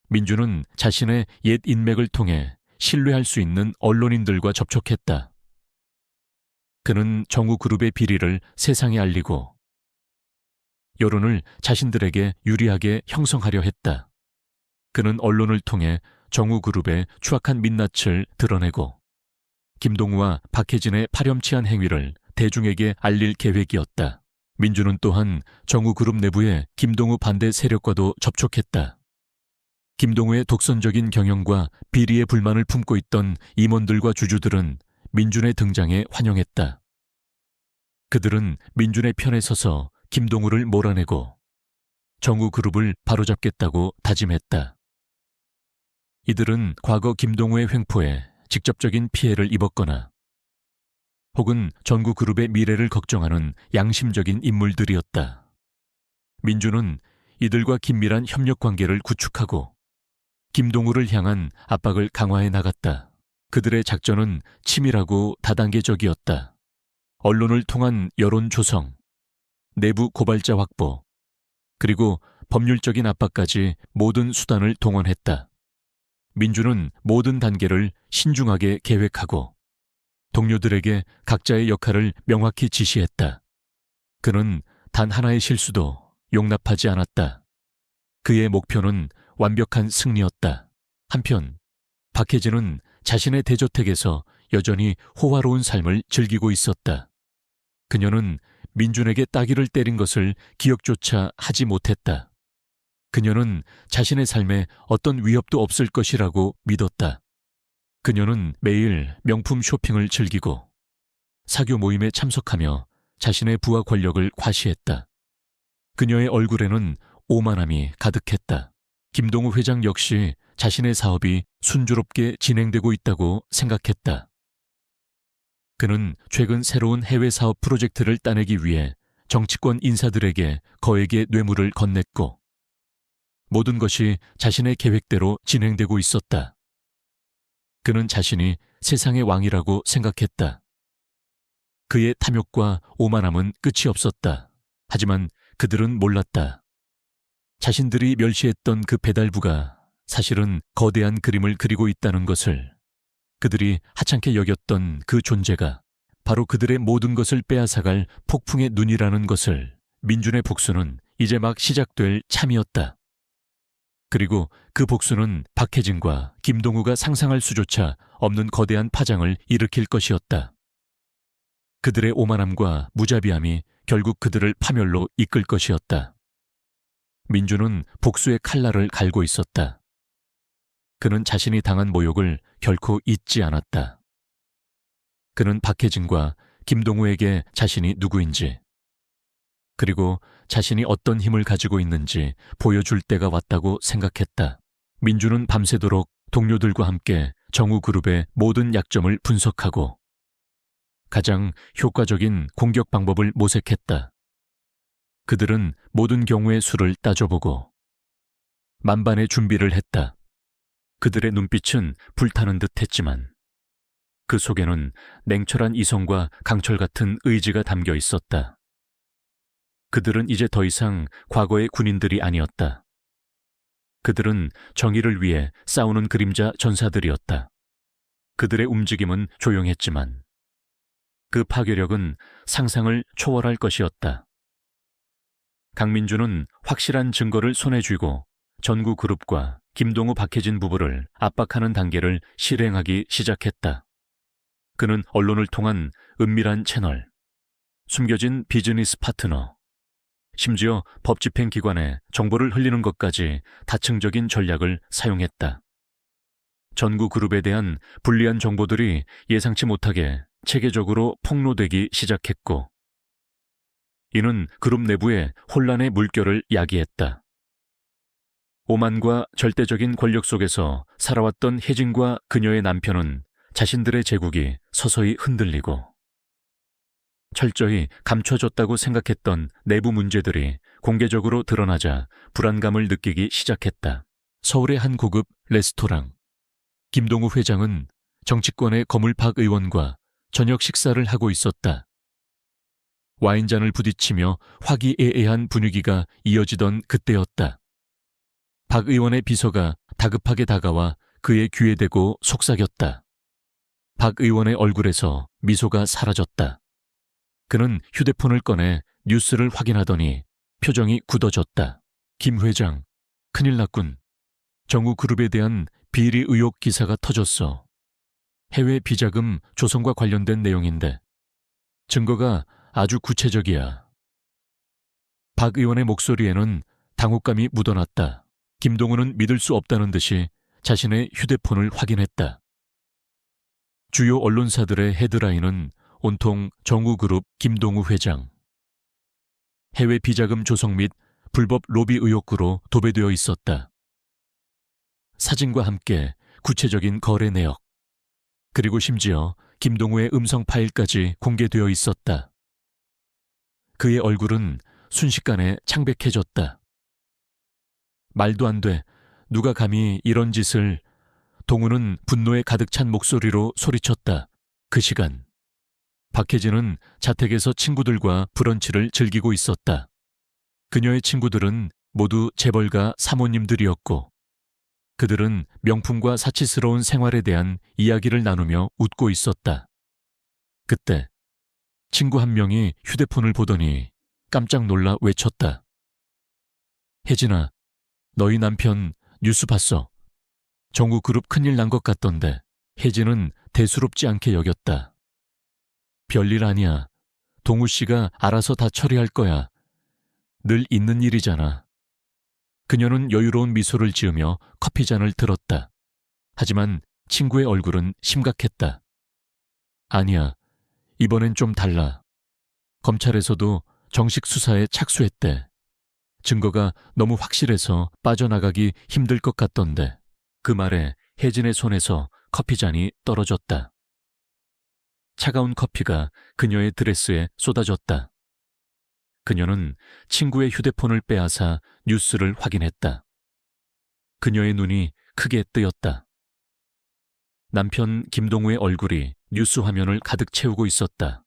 민주는 자신의 옛 인맥을 통해 신뢰할 수 있는 언론인들과 접촉했다. 그는 정우그룹의 비리를 세상에 알리고 여론을 자신들에게 유리하게 형성하려 했다. 그는 언론을 통해 정우그룹의 추악한 민낯을 드러내고 김동우와 박혜진의 파렴치한 행위를 대중에게 알릴 계획이었다. 민주는 또한 정우그룹 내부의 김동우 반대 세력과도 접촉했다. 김동우의 독선적인 경영과 비리의 불만을 품고 있던 임원들과 주주들은 민준의 등장에 환영했다. 그들은 민준의 편에 서서 김동우를 몰아내고 정우그룹을 바로잡겠다고 다짐했다. 이들은 과거 김동우의 횡포에 직접적인 피해를 입었거나 혹은 전구그룹의 미래를 걱정하는 양심적인 인물들이었다. 민주는 이들과 긴밀한 협력관계를 구축하고 김동우를 향한 압박을 강화해 나갔다. 그들의 작전은 치밀하고 다단계적이었다. 언론을 통한 여론 조성, 내부 고발자 확보, 그리고 법률적인 압박까지 모든 수단을 동원했다. 민주는 모든 단계를 신중하게 계획하고 동료들에게 각자의 역할을 명확히 지시했다. 그는 단 하나의 실수도 용납하지 않았다. 그의 목표는 완벽한 승리였다. 한편 박혜진은 자신의 대저택에서 여전히 호화로운 삶을 즐기고 있었다. 그녀는 민준에게 따귀를 때린 것을 기억조차 하지 못했다. 그녀는 자신의 삶에 어떤 위협도 없을 것이라고 믿었다. 그녀는 매일 명품 쇼핑을 즐기고 사교 모임에 참석하며 자신의 부와 권력을 과시했다. 그녀의 얼굴에는 오만함이 가득했다. 김동우 회장 역시 자신의 사업이 순조롭게 진행되고 있다고 생각했다. 그는 최근 새로운 해외 사업 프로젝트를 따내기 위해 정치권 인사들에게 거액의 뇌물을 건넸고 모든 것이 자신의 계획대로 진행되고 있었다. 그는 자신이 세상의 왕이라고 생각했다. 그의 탐욕과 오만함은 끝이 없었다. 하지만 그들은 몰랐다. 자신들이 멸시했던 그 배달부가 사실은 거대한 그림을 그리고 있다는 것을, 그들이 하찮게 여겼던 그 존재가 바로 그들의 모든 것을 빼앗아갈 폭풍의 눈이라는 것을, 민준의 복수는 이제 막 시작될 참이었다. 그리고 그 복수는 박혜진과 김동우가 상상할 수조차 없는 거대한 파장을 일으킬 것이었다. 그들의 오만함과 무자비함이 결국 그들을 파멸로 이끌 것이었다. 민주는 복수의 칼날을 갈고 있었다. 그는 자신이 당한 모욕을 결코 잊지 않았다. 그는 박혜진과 김동우에게 자신이 누구인지, 그리고 자신이 어떤 힘을 가지고 있는지 보여줄 때가 왔다고 생각했다. 민주는 밤새도록 동료들과 함께 정우그룹의 모든 약점을 분석하고 가장 효과적인 공격 방법을 모색했다. 그들은 모든 경우의 수를 따져보고 만반의 준비를 했다. 그들의 눈빛은 불타는 듯 했지만 그 속에는 냉철한 이성과 강철 같은 의지가 담겨 있었다. 그들은 이제 더 이상 과거의 군인들이 아니었다. 그들은 정의를 위해 싸우는 그림자 전사들이었다. 그들의 움직임은 조용했지만 그 파괴력은 상상을 초월할 것이었다. 강민주는 확실한 증거를 손에 쥐고 전구그룹과 김동우 박혜진 부부를 압박하는 단계를 실행하기 시작했다. 그는 언론을 통한 은밀한 채널, 숨겨진 비즈니스 파트너, 심지어 법집행기관에 정보를 흘리는 것까지 다층적인 전략을 사용했다. 전구그룹에 대한 불리한 정보들이 예상치 못하게 체계적으로 폭로되기 시작했고 이는 그룹 내부의 혼란의 물결을 야기했다. 오만과 절대적인 권력 속에서 살아왔던 혜진과 그녀의 남편은 자신들의 제국이 서서히 흔들리고 철저히 감춰졌다고 생각했던 내부 문제들이 공개적으로 드러나자 불안감을 느끼기 시작했다. 서울의 한 고급 레스토랑. 김동우 회장은 정치권의 거물팍 의원과 저녁 식사를 하고 있었다. 와인잔을 부딪히며 화기애애한 분위기가 이어지던 그때였다. 박 의원의 비서가 다급하게 다가와 그의 귀에 대고 속삭였다. 박 의원의 얼굴에서 미소가 사라졌다. 그는 휴대폰을 꺼내 뉴스를 확인하더니 표정이 굳어졌다. 김 회장, 큰일 났군. 정우그룹에 대한 비리 의혹 기사가 터졌어. 해외 비자금 조성과 관련된 내용인데 증거가 아주 구체적이야. 박 의원의 목소리에는 당혹감이 묻어났다. 김동우는 믿을 수 없다는 듯이 자신의 휴대폰을 확인했다. 주요 언론사들의 헤드라인은 온통 정우그룹 김동우 회장, 해외 비자금 조성 및 불법 로비 의혹으로 도배되어 있었다. 사진과 함께 구체적인 거래 내역, 그리고 심지어 김동우의 음성 파일까지 공개되어 있었다. 그의 얼굴은 순식간에 창백해졌다. 말도 안 돼. 누가 감히 이런 짓을... 동우는 분노에 가득 찬 목소리로 소리쳤다. 그 시간 박혜진은 자택에서 친구들과 브런치를 즐기고 있었다. 그녀의 친구들은 모두 재벌가 사모님들이었고 그들은 명품과 사치스러운 생활에 대한 이야기를 나누며 웃고 있었다. 그때 친구 한 명이 휴대폰을 보더니 깜짝 놀라 외쳤다. 혜진아, 너희 남편 뉴스 봤어. 정우그룹 큰일 난 것 같던데. 혜진은 대수롭지 않게 여겼다. 별일 아니야. 동우 씨가 알아서 다 처리할 거야. 늘 있는 일이잖아. 그녀는 여유로운 미소를 지으며 커피잔을 들었다. 하지만 친구의 얼굴은 심각했다. 아니야. 이번엔 좀 달라. 검찰에서도 정식 수사에 착수했대. 증거가 너무 확실해서 빠져나가기 힘들 것 같던데. 그 말에 혜진의 손에서 커피잔이 떨어졌다. 차가운 커피가 그녀의 드레스에 쏟아졌다. 그녀는 친구의 휴대폰을 빼앗아 뉴스를 확인했다. 그녀의 눈이 크게 뜨였다. 남편 김동우의 얼굴이 뉴스 화면을 가득 채우고 있었다.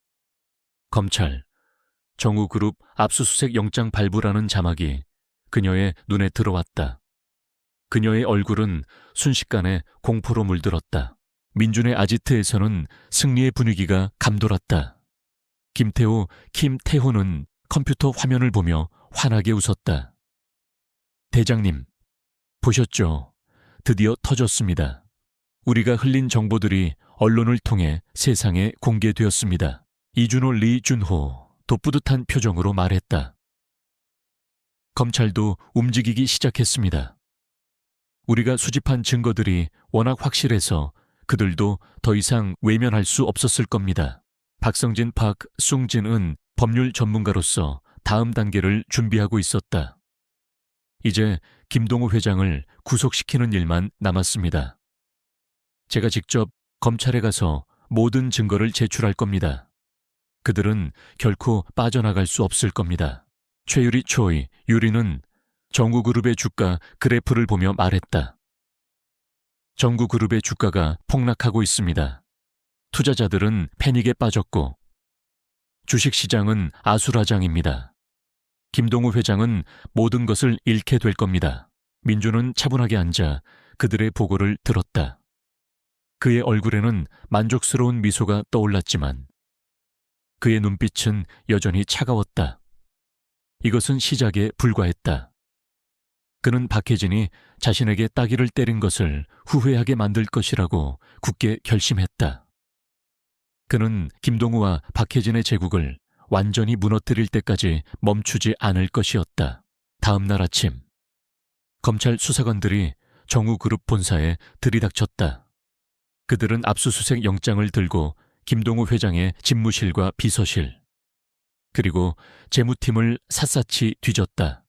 검찰, 정우그룹 압수수색 영장 발부라는 자막이 그녀의 눈에 들어왔다. 그녀의 얼굴은 순식간에 공포로 물들었다. 민준의 아지트에서는 승리의 분위기가 감돌았다. 김태호, 김태호는 컴퓨터 화면을 보며 환하게 웃었다. 대장님, 보셨죠? 드디어 터졌습니다. 우리가 흘린 정보들이 언론을 통해 세상에 공개되었습니다. 이준호, 리준호 돋뿌듯한 표정으로 말했다. 검찰도 움직이기 시작했습니다. 우리가 수집한 증거들이 워낙 확실해서 그들도 더 이상 외면할 수 없었을 겁니다. 박성진, 박숭진은 법률 전문가로서 다음 단계를 준비하고 있었다. 이제 김동우 회장을 구속시키는 일만 남았습니다. 제가 직접 검찰에 가서 모든 증거를 제출할 겁니다. 그들은 결코 빠져나갈 수 없을 겁니다. 최유리 초이, 유리는 정우그룹의 주가 그래프를 보며 말했다. 정우그룹의 주가가 폭락하고 있습니다. 투자자들은 패닉에 빠졌고 주식시장은 아수라장입니다. 김동우 회장은 모든 것을 잃게 될 겁니다. 민주는 차분하게 앉아 그들의 보고를 들었다. 그의 얼굴에는 만족스러운 미소가 떠올랐지만 그의 눈빛은 여전히 차가웠다. 이것은 시작에 불과했다. 그는 박혜진이 자신에게 따귀를 때린 것을 후회하게 만들 것이라고 굳게 결심했다. 그는 김동우와 박혜진의 제국을 완전히 무너뜨릴 때까지 멈추지 않을 것이었다. 다음 날 아침, 검찰 수사관들이 정우그룹 본사에 들이닥쳤다. 그들은 압수수색 영장을 들고 김동우 회장의 집무실과 비서실, 그리고 재무팀을 샅샅이 뒤졌다.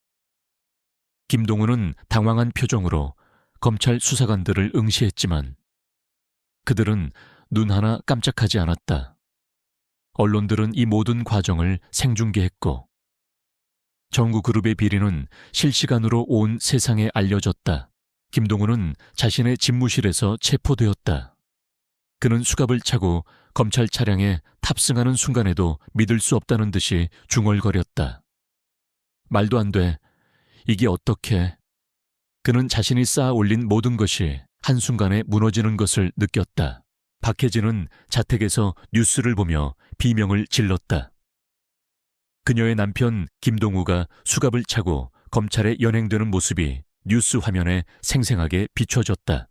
김동우는 당황한 표정으로 검찰 수사관들을 응시했지만 그들은 눈 하나 깜짝하지 않았다. 언론들은 이 모든 과정을 생중계했고 정우그룹의 비리는 실시간으로 온 세상에 알려졌다. 김동우는 자신의 집무실에서 체포되었다. 그는 수갑을 차고 검찰 차량에 탑승하는 순간에도 믿을 수 없다는 듯이 중얼거렸다. 말도 안 돼. 이게 어떻게? 그는 자신이 쌓아 올린 모든 것이 한순간에 무너지는 것을 느꼈다. 박혜진은 자택에서 뉴스를 보며 비명을 질렀다. 그녀의 남편 김동우가 수갑을 차고 검찰에 연행되는 모습이 뉴스 화면에 생생하게 비춰졌다.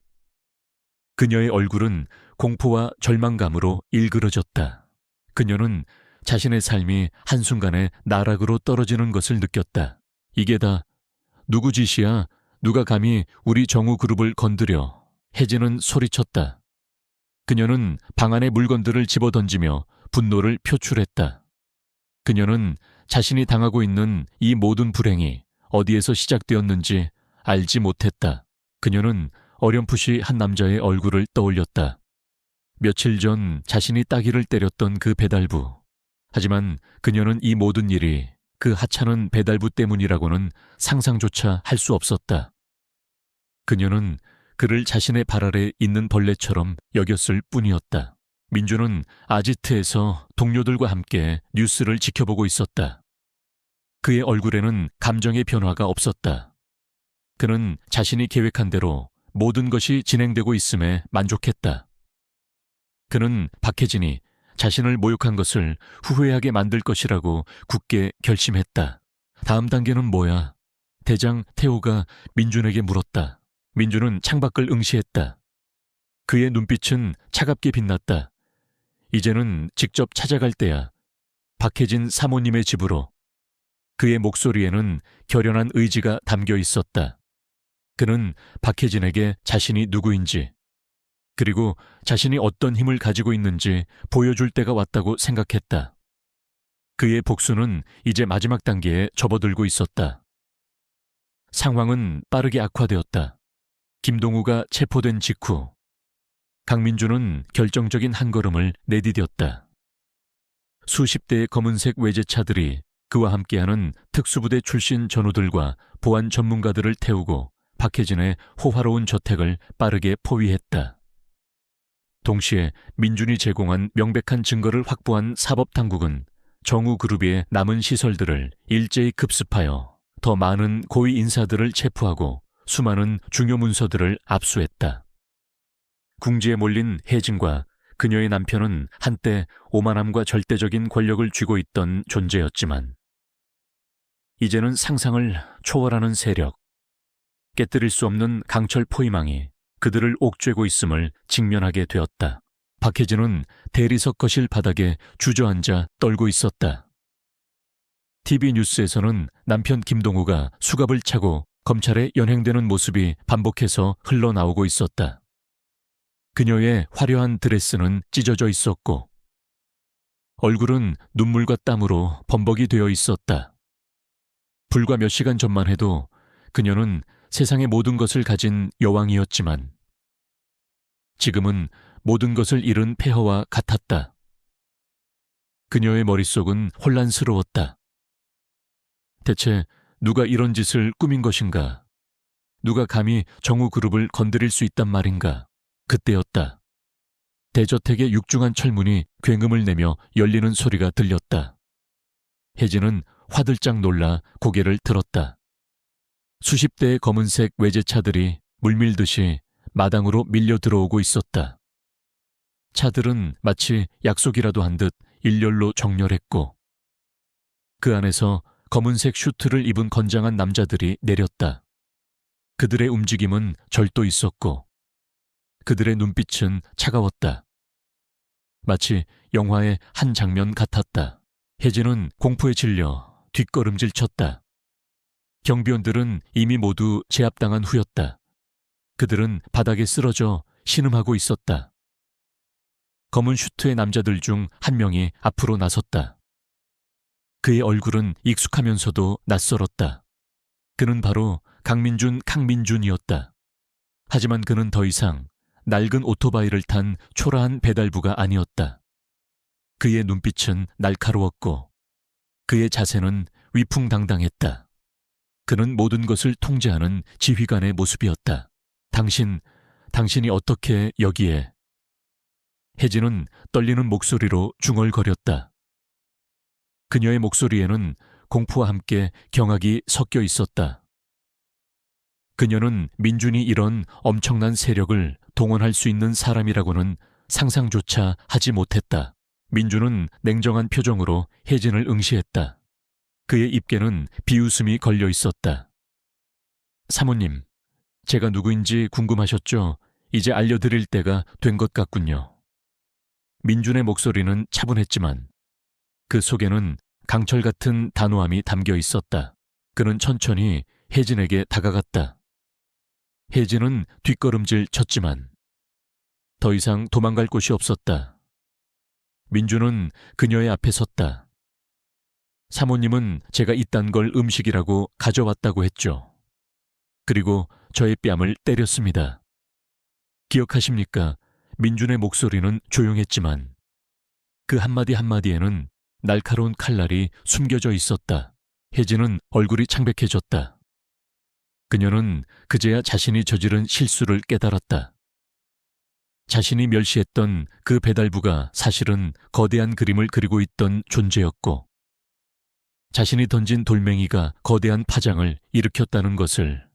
그녀의 얼굴은 공포와 절망감으로 일그러졌다. 그녀는 자신의 삶이 한순간에 나락으로 떨어지는 것을 느꼈다. 이게 다 누구 짓이야? 누가 감히 우리 정우그룹을 건드려? 혜진은 소리쳤다. 그녀는 방 안의 물건들을 집어던지며 분노를 표출했다. 그녀는 자신이 당하고 있는 이 모든 불행이 어디에서 시작되었는지 알지 못했다. 그녀는 어렴풋이 한 남자의 얼굴을 떠올렸다. 며칠 전 자신이 따귀를 때렸던 그 배달부. 하지만 그녀는 이 모든 일이 그 하찮은 배달부 때문이라고는 상상조차 할 수 없었다. 그녀는 그를 자신의 발 아래 있는 벌레처럼 여겼을 뿐이었다. 민주는 아지트에서 동료들과 함께 뉴스를 지켜보고 있었다. 그의 얼굴에는 감정의 변화가 없었다. 그는 자신이 계획한 대로 모든 것이 진행되고 있음에 만족했다. 그는 박혜진이 자신을 모욕한 것을 후회하게 만들 것이라고 굳게 결심했다. 다음 단계는 뭐야? 대장 태호가 민준에게 물었다. 민준은 창밖을 응시했다. 그의 눈빛은 차갑게 빛났다. 이제는 직접 찾아갈 때야. 박혜진 사모님의 집으로. 그의 목소리에는 결연한 의지가 담겨 있었다. 그는 박혜진에게 자신이 누구인지, 그리고 자신이 어떤 힘을 가지고 있는지 보여줄 때가 왔다고 생각했다. 그의 복수는 이제 마지막 단계에 접어들고 있었다. 상황은 빠르게 악화되었다. 김동우가 체포된 직후 강민주는 결정적인 한 걸음을 내디뎠다. 수십 대의 검은색 외제차들이 그와 함께하는 특수부대 출신 전우들과 보안 전문가들을 태우고 박혜진의 호화로운 저택을 빠르게 포위했다. 동시에 민준이 제공한 명백한 증거를 확보한 사법당국은 정우그룹의 남은 시설들을 일제히 급습하여 더 많은 고위 인사들을 체포하고 수많은 중요 문서들을 압수했다. 궁지에 몰린 혜진과 그녀의 남편은 한때 오만함과 절대적인 권력을 쥐고 있던 존재였지만 이제는 상상을 초월하는 세력, 깨뜨릴 수 없는 강철 포위망이 그들을 옥죄고 있음을 직면하게 되었다. 박혜진은 대리석 거실 바닥에 주저앉아 떨고 있었다. TV 뉴스에서는 남편 김동우가 수갑을 차고 검찰에 연행되는 모습이 반복해서 흘러나오고 있었다. 그녀의 화려한 드레스는 찢어져 있었고 얼굴은 눈물과 땀으로 범벅이 되어 있었다. 불과 몇 시간 전만 해도 그녀는 세상의 모든 것을 가진 여왕이었지만 지금은 모든 것을 잃은 폐허와 같았다. 그녀의 머릿속은 혼란스러웠다. 대체 누가 이런 짓을 꾸민 것인가? 누가 감히 정우그룹을 건드릴 수 있단 말인가? 그때였다. 대저택의 육중한 철문이 굉음을 내며 열리는 소리가 들렸다. 혜진은 화들짝 놀라 고개를 들었다. 수십 대의 검은색 외제차들이 물밀듯이 마당으로 밀려 들어오고 있었다. 차들은 마치 약속이라도 한 듯 일렬로 정렬했고 그 안에서 검은색 슈트를 입은 건장한 남자들이 내렸다. 그들의 움직임은 절도 있었고 그들의 눈빛은 차가웠다. 마치 영화의 한 장면 같았다. 혜진은 공포에 질려 뒷걸음질 쳤다. 경비원들은 이미 모두 제압당한 후였다. 그들은 바닥에 쓰러져 신음하고 있었다. 검은 슈트의 남자들 중 한 명이 앞으로 나섰다. 그의 얼굴은 익숙하면서도 낯설었다. 그는 바로 강민준이었다. 하지만 그는 더 이상 낡은 오토바이를 탄 초라한 배달부가 아니었다. 그의 눈빛은 날카로웠고 그의 자세는 위풍당당했다. 그는 모든 것을 통제하는 지휘관의 모습이었다. 당신이 어떻게 여기에? 혜진은 떨리는 목소리로 중얼거렸다. 그녀의 목소리에는 공포와 함께 경악이 섞여 있었다. 그녀는 민준이 이런 엄청난 세력을 동원할 수 있는 사람이라고는 상상조차 하지 못했다. 민준은 냉정한 표정으로 혜진을 응시했다. 그의 입에는 비웃음이 걸려 있었다. 사모님, 제가 누구인지 궁금하셨죠? 이제 알려드릴 때가 된 것 같군요. 민준의 목소리는 차분했지만 그 속에는 강철 같은 단호함이 담겨 있었다. 그는 천천히 혜진에게 다가갔다. 혜진은 뒷걸음질 쳤지만 더 이상 도망갈 곳이 없었다. 민준은 그녀의 앞에 섰다. 사모님은 제가 이딴 걸 음식이라고 가져왔다고 했죠. 그리고 저의 뺨을 때렸습니다. 기억하십니까? 민준의 목소리는 조용했지만 그 한마디 한마디에는 날카로운 칼날이 숨겨져 있었다. 혜진은 얼굴이 창백해졌다. 그녀는 그제야 자신이 저지른 실수를 깨달았다. 자신이 멸시했던 그 배달부가 사실은 거대한 그림을 그리고 있던 존재였고 자신이 던진 돌멩이가 거대한 파장을 일으켰다는 것을.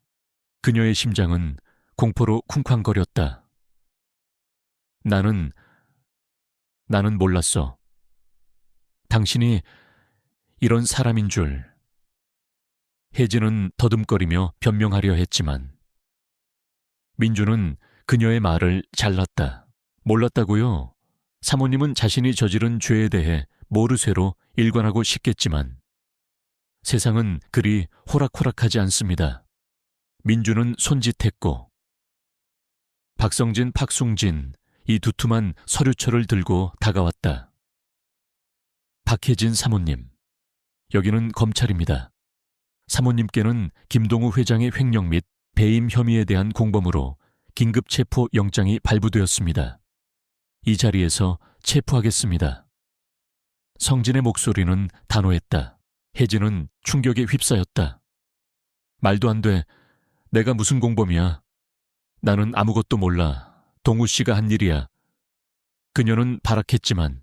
그녀의 심장은 공포로 쿵쾅거렸다. 나는 몰랐어. 당신이 이런 사람인 줄. 혜진은 더듬거리며 변명하려 했지만 민주는 그녀의 말을 잘랐다. 몰랐다고요? 사모님은 자신이 저지른 죄에 대해 모르쇠로 일관하고 싶겠지만 세상은 그리 호락호락하지 않습니다. 민주는 손짓했고 박성진, 박숭진 이 두툼한 서류철을 들고 다가왔다. 박혜진 사모님, 여기는 검찰입니다. 사모님께는 김동우 회장의 횡령 및 배임 혐의에 대한 공범으로 긴급 체포 영장이 발부되었습니다. 이 자리에서 체포하겠습니다. 성진의 목소리는 단호했다. 혜진은 충격에 휩싸였다. 말도 안 돼. 내가 무슨 공범이야. 나는 아무것도 몰라. 동우 씨가 한 일이야. 그녀는 발악했지만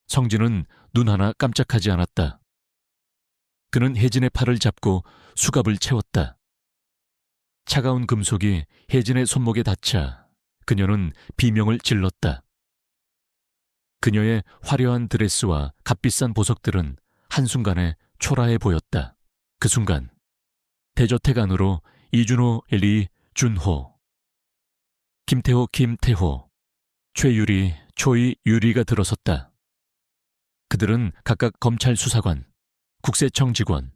성진은 눈 하나 깜짝하지 않았다. 그는 혜진의 팔을 잡고 수갑을 채웠다. 차가운 금속이 혜진의 손목에 닿자 그녀는 비명을 질렀다. 그녀의 화려한 드레스와 값비싼 보석들은 한순간에 초라해 보였다. 그 순간 대저택 안으로 이준호, 리, 준호, 김태호, 김태호, 최유리, 초이, 유리가 들어섰다. 그들은 각각 검찰 수사관, 국세청 직원,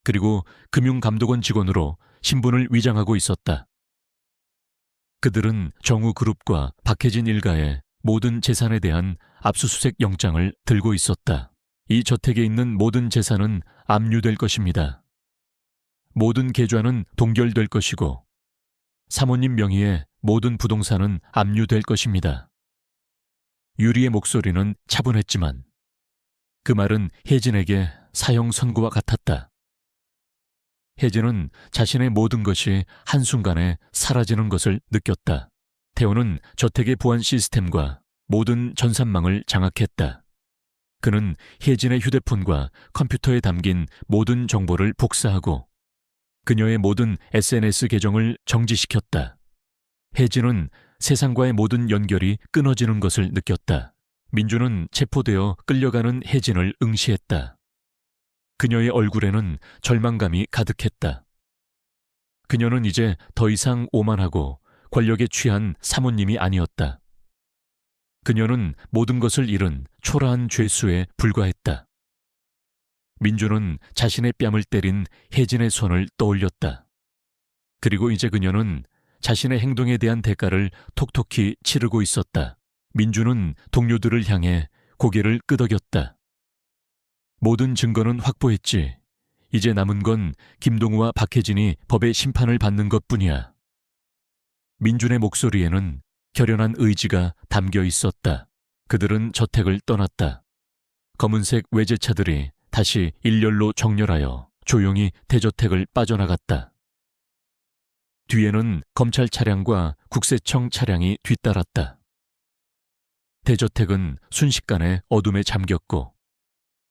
그리고 금융감독원 직원으로 신분을 위장하고 있었다. 그들은 정우그룹과 박혜진 일가의 모든 재산에 대한 압수수색 영장을 들고 있었다. 이 저택에 있는 모든 재산은 압류될 것입니다. 모든 계좌는 동결될 것이고 사모님 명의의 모든 부동산은 압류될 것입니다. 유리의 목소리는 차분했지만 그 말은 혜진에게 사형 선고와 같았다. 혜진은 자신의 모든 것이 한순간에 사라지는 것을 느꼈다. 태호는 저택의 보안 시스템과 모든 전산망을 장악했다. 그는 혜진의 휴대폰과 컴퓨터에 담긴 모든 정보를 복사하고 그녀의 모든 SNS 계정을 정지시켰다. 혜진은 세상과의 모든 연결이 끊어지는 것을 느꼈다. 민주는 체포되어 끌려가는 혜진을 응시했다. 그녀의 얼굴에는 절망감이 가득했다. 그녀는 이제 더 이상 오만하고 권력에 취한 사모님이 아니었다. 그녀는 모든 것을 잃은 초라한 죄수에 불과했다. 민주는 자신의 뺨을 때린 혜진의 손을 떠올렸다. 그리고 이제 그녀는 자신의 행동에 대한 대가를 톡톡히 치르고 있었다. 민주는 동료들을 향해 고개를 끄덕였다. 모든 증거는 확보했지. 이제 남은 건 김동우와 박혜진이 법의 심판을 받는 것뿐이야. 민준의 목소리에는 결연한 의지가 담겨 있었다. 그들은 저택을 떠났다. 검은색 외제차들이 다시 일렬로 정렬하여 조용히 대저택을 빠져나갔다. 뒤에는 검찰 차량과 국세청 차량이 뒤따랐다. 대저택은 순식간에 어둠에 잠겼고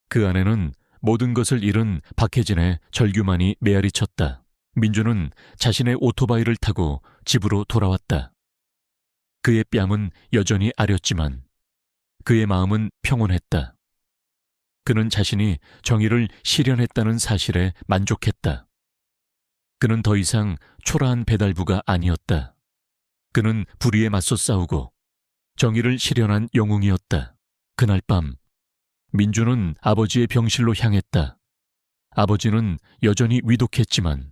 그 안에는 모든 것을 잃은 박혜진의 절규만이 메아리쳤다. 민주는 자신의 오토바이를 타고 집으로 돌아왔다. 그의 뺨은 여전히 아렸지만 그의 마음은 평온했다. 그는 자신이 정의를 실현했다는 사실에 만족했다. 그는 더 이상 초라한 배달부가 아니었다. 그는 불의에 맞서 싸우고 정의를 실현한 영웅이었다. 그날 밤 민주는 아버지의 병실로 향했다. 아버지는 여전히 위독했지만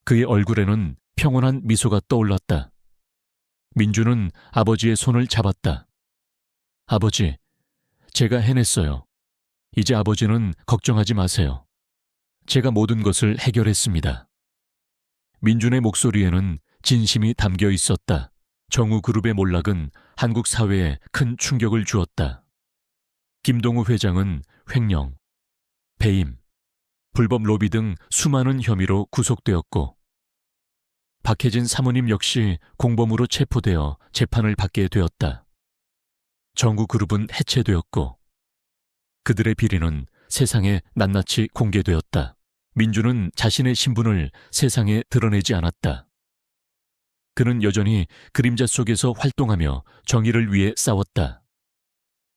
그의 얼굴에는 평온한 미소가 떠올랐다. 민주는 아버지의 손을 잡았다. 아버지, 제가 해냈어요. 이제 아버지는 걱정하지 마세요. 제가 모든 것을 해결했습니다. 민준의 목소리에는 진심이 담겨 있었다. 정우그룹의 몰락은 한국 사회에 큰 충격을 주었다. 김동우 회장은 횡령, 배임, 불법 로비 등 수많은 혐의로 구속되었고 박혜진 사모님 역시 공범으로 체포되어 재판을 받게 되었다. 정우그룹은 해체되었고 그들의 비리는 세상에 낱낱이 공개되었다. 민주는 자신의 신분을 세상에 드러내지 않았다. 그는 여전히 그림자 속에서 활동하며 정의를 위해 싸웠다.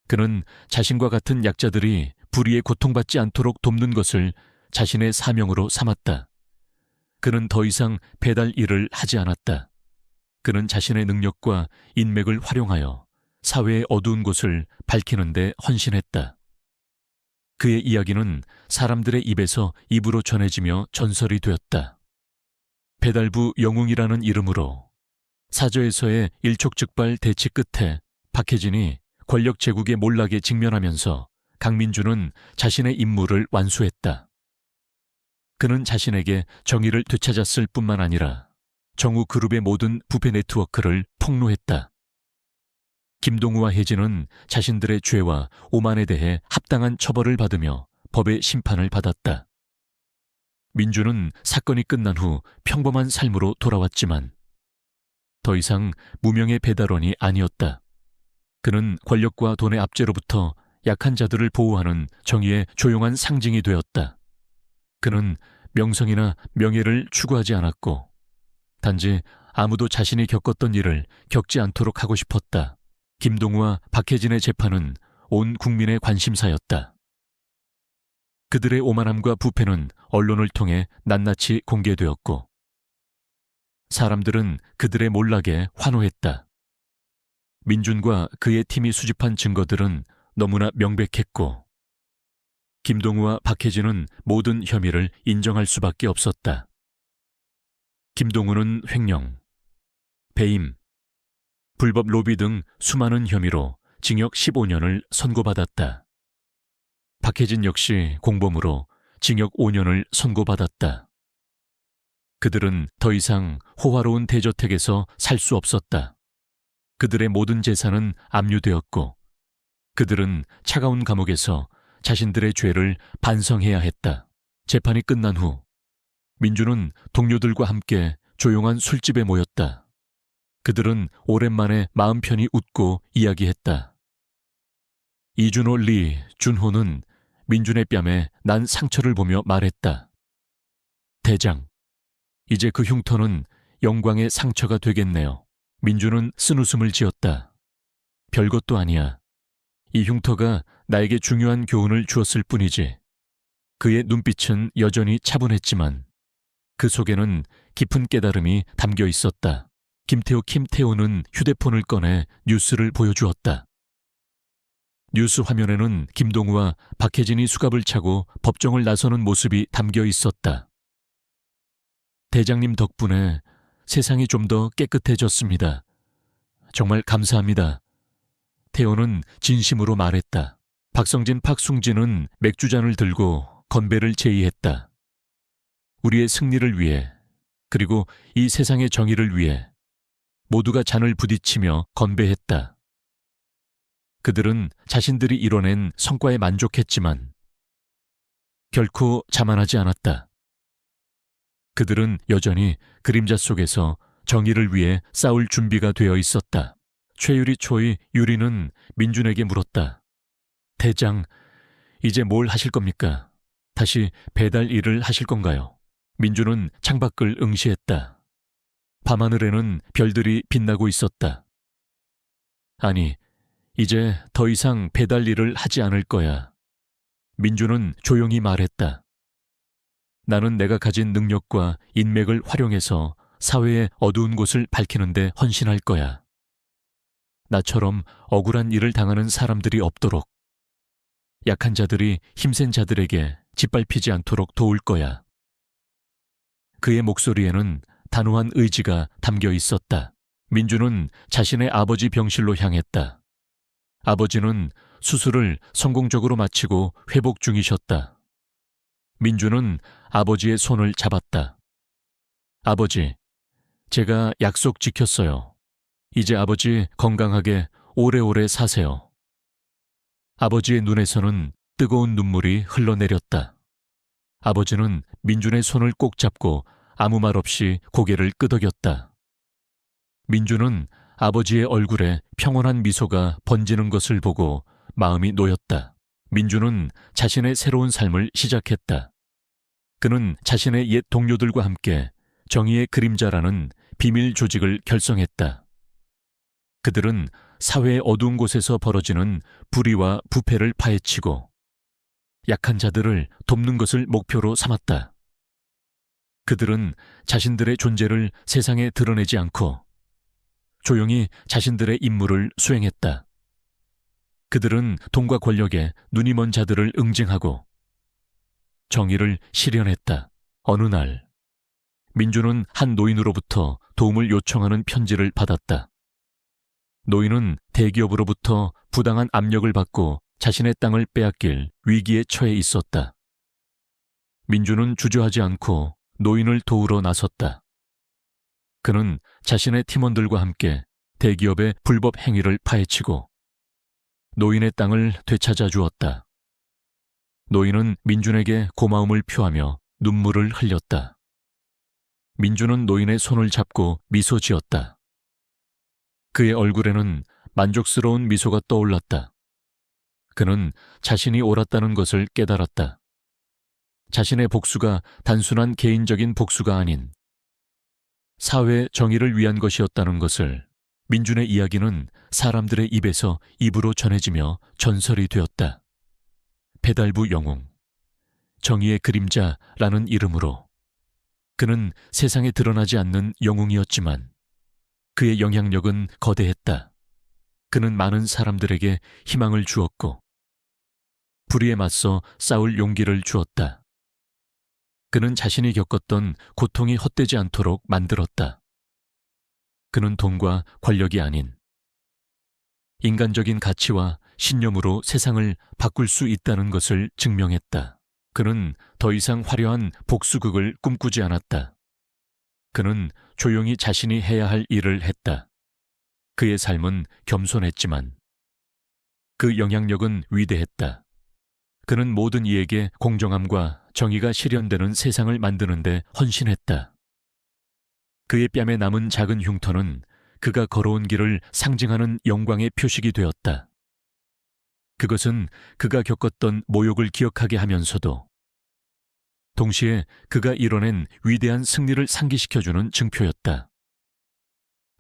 그는 자신과 같은 약자들이 불의에 고통받지 않도록 돕는 것을 자신의 사명으로 삼았다. 그는 더 이상 배달 일을 하지 않았다. 그는 자신의 능력과 인맥을 활용하여 사회의 어두운 곳을 밝히는 데 헌신했다. 그의 이야기는 사람들의 입에서 입으로 전해지며 전설이 되었다. 배달부 영웅이라는 이름으로 사저에서의 일촉즉발 대치 끝에 박혜진이 권력 제국의 몰락에 직면하면서 강민주는 자신의 임무를 완수했다. 그는 자신에게 정의를 되찾았을 뿐만 아니라 정우 그룹의 모든 부패 네트워크를 폭로했다. 김동우와 혜진은 자신들의 죄와 오만에 대해 합당한 처벌을 받으며 법의 심판을 받았다. 민주는 사건이 끝난 후 평범한 삶으로 돌아왔지만 더 이상 무명의 배달원이 아니었다. 그는 권력과 돈의 압제로부터 약한 자들을 보호하는 정의의 조용한 상징이 되었다. 그는 명성이나 명예를 추구하지 않았고 단지 아무도 자신이 겪었던 일을 겪지 않도록 하고 싶었다. 김동우와 박혜진의 재판은 온 국민의 관심사였다. 그들의 오만함과 부패는 언론을 통해 낱낱이 공개되었고 사람들은 그들의 몰락에 환호했다. 민준과 그의 팀이 수집한 증거들은 너무나 명백했고 김동우와 박혜진은 모든 혐의를 인정할 수밖에 없었다. 김동우는 횡령, 배임, 불법 로비 등 수많은 혐의로 징역 15년을 선고받았다. 박혜진 역시 공범으로 징역 5년을 선고받았다. 그들은 더 이상 호화로운 대저택에서 살 수 없었다. 그들의 모든 재산은 압류되었고 그들은 차가운 감옥에서 자신들의 죄를 반성해야 했다. 재판이 끝난 후 민주는 동료들과 함께 조용한 술집에 모였다. 그들은 오랜만에 마음 편히 웃고 이야기했다. 이준호, 리, 준호는 민준의 뺨에 난 상처를 보며 말했다. 대장, 이제 그 흉터는 영광의 상처가 되겠네요. 민준은 쓴웃음을 지었다. 별것도 아니야. 이 흉터가 나에게 중요한 교훈을 주었을 뿐이지. 그의 눈빛은 여전히 차분했지만 그 속에는 깊은 깨달음이 담겨 있었다. 김태호는 휴대폰을 꺼내 뉴스를 보여주었다. 뉴스 화면에는 김동우와 박혜진이 수갑을 차고 법정을 나서는 모습이 담겨 있었다. 대장님 덕분에 세상이 좀 더 깨끗해졌습니다. 정말 감사합니다. 태호는 진심으로 말했다. 박성진, 박숭진은 맥주잔을 들고 건배를 제의했다. 우리의 승리를 위해, 그리고 이 세상의 정의를 위해 모두가 잔을 부딪히며 건배했다. 그들은 자신들이 이뤄낸 성과에 만족했지만 결코 자만하지 않았다. 그들은 여전히 그림자 속에서 정의를 위해 싸울 준비가 되어 있었다. 최유리 초이 유리는 민준에게 물었다. 대장, 이제 뭘 하실 겁니까? 다시 배달 일을 하실 건가요? 민준은 창밖을 응시했다. 밤하늘에는 별들이 빛나고 있었다. 아니, 이제 더 이상 배달 일을 하지 않을 거야. 민준은 조용히 말했다. 나는 내가 가진 능력과 인맥을 활용해서 사회의 어두운 곳을 밝히는데 헌신할 거야. 나처럼 억울한 일을 당하는 사람들이 없도록, 약한 자들이 힘센 자들에게 짓밟히지 않도록 도울 거야. 그의 목소리에는 단호한 의지가 담겨 있었다. 민주는 자신의 아버지 병실로 향했다. 아버지는 수술을 성공적으로 마치고 회복 중이셨다. 민주는 아버지의 손을 잡았다. 아버지, 제가 약속 지켰어요. 이제 아버지 건강하게 오래오래 사세요. 아버지의 눈에서는 뜨거운 눈물이 흘러내렸다. 아버지는 민준의 손을 꼭 잡고 아무 말 없이 고개를 끄덕였다. 민준은 아버지의 얼굴에 평온한 미소가 번지는 것을 보고 마음이 놓였다. 민준은 자신의 새로운 삶을 시작했다. 그는 자신의 옛 동료들과 함께 정의의 그림자라는 비밀 조직을 결성했다. 그들은 사회의 어두운 곳에서 벌어지는 불의와 부패를 파헤치고 약한 자들을 돕는 것을 목표로 삼았다. 그들은 자신들의 존재를 세상에 드러내지 않고 조용히 자신들의 임무를 수행했다. 그들은 돈과 권력에 눈이 먼 자들을 응징하고 정의를 실현했다. 어느 날 민주는 한 노인으로부터 도움을 요청하는 편지를 받았다. 노인은 대기업으로부터 부당한 압력을 받고 자신의 땅을 빼앗길 위기에 처해 있었다. 민주는 주저하지 않고 노인을 도우러 나섰다. 그는 자신의 팀원들과 함께 대기업의 불법 행위를 파헤치고 노인의 땅을 되찾아 주었다. 노인은 민준에게 고마움을 표하며 눈물을 흘렸다. 민준은 노인의 손을 잡고 미소 지었다. 그의 얼굴에는 만족스러운 미소가 떠올랐다. 그는 자신이 옳았다는 것을 깨달았다. 자신의 복수가 단순한 개인적인 복수가 아닌 사회 정의를 위한 것이었다는 것을 민준의 이야기는 사람들의 입에서 입으로 전해지며 전설이 되었다. 배달부 영웅, 정의의 그림자라는 이름으로 그는 세상에 드러나지 않는 영웅이었지만 그의 영향력은 거대했다. 그는 많은 사람들에게 희망을 주었고 불의에 맞서 싸울 용기를 주었다. 그는 자신이 겪었던 고통이 헛되지 않도록 만들었다. 그는 돈과 권력이 아닌 인간적인 가치와 신념으로 세상을 바꿀 수 있다는 것을 증명했다. 그는 더 이상 화려한 복수극을 꿈꾸지 않았다. 그는 조용히 자신이 해야 할 일을 했다. 그의 삶은 겸손했지만 그 영향력은 위대했다. 그는 모든 이에게 공정함과 정의가 실현되는 세상을 만드는 데 헌신했다. 그의 뺨에 남은 작은 흉터는 그가 걸어온 길을 상징하는 영광의 표식이 되었다. 그것은 그가 겪었던 모욕을 기억하게 하면서도 동시에 그가 이뤄낸 위대한 승리를 상기시켜주는 증표였다.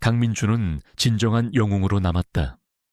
강민준은 진정한 영웅으로 남았다.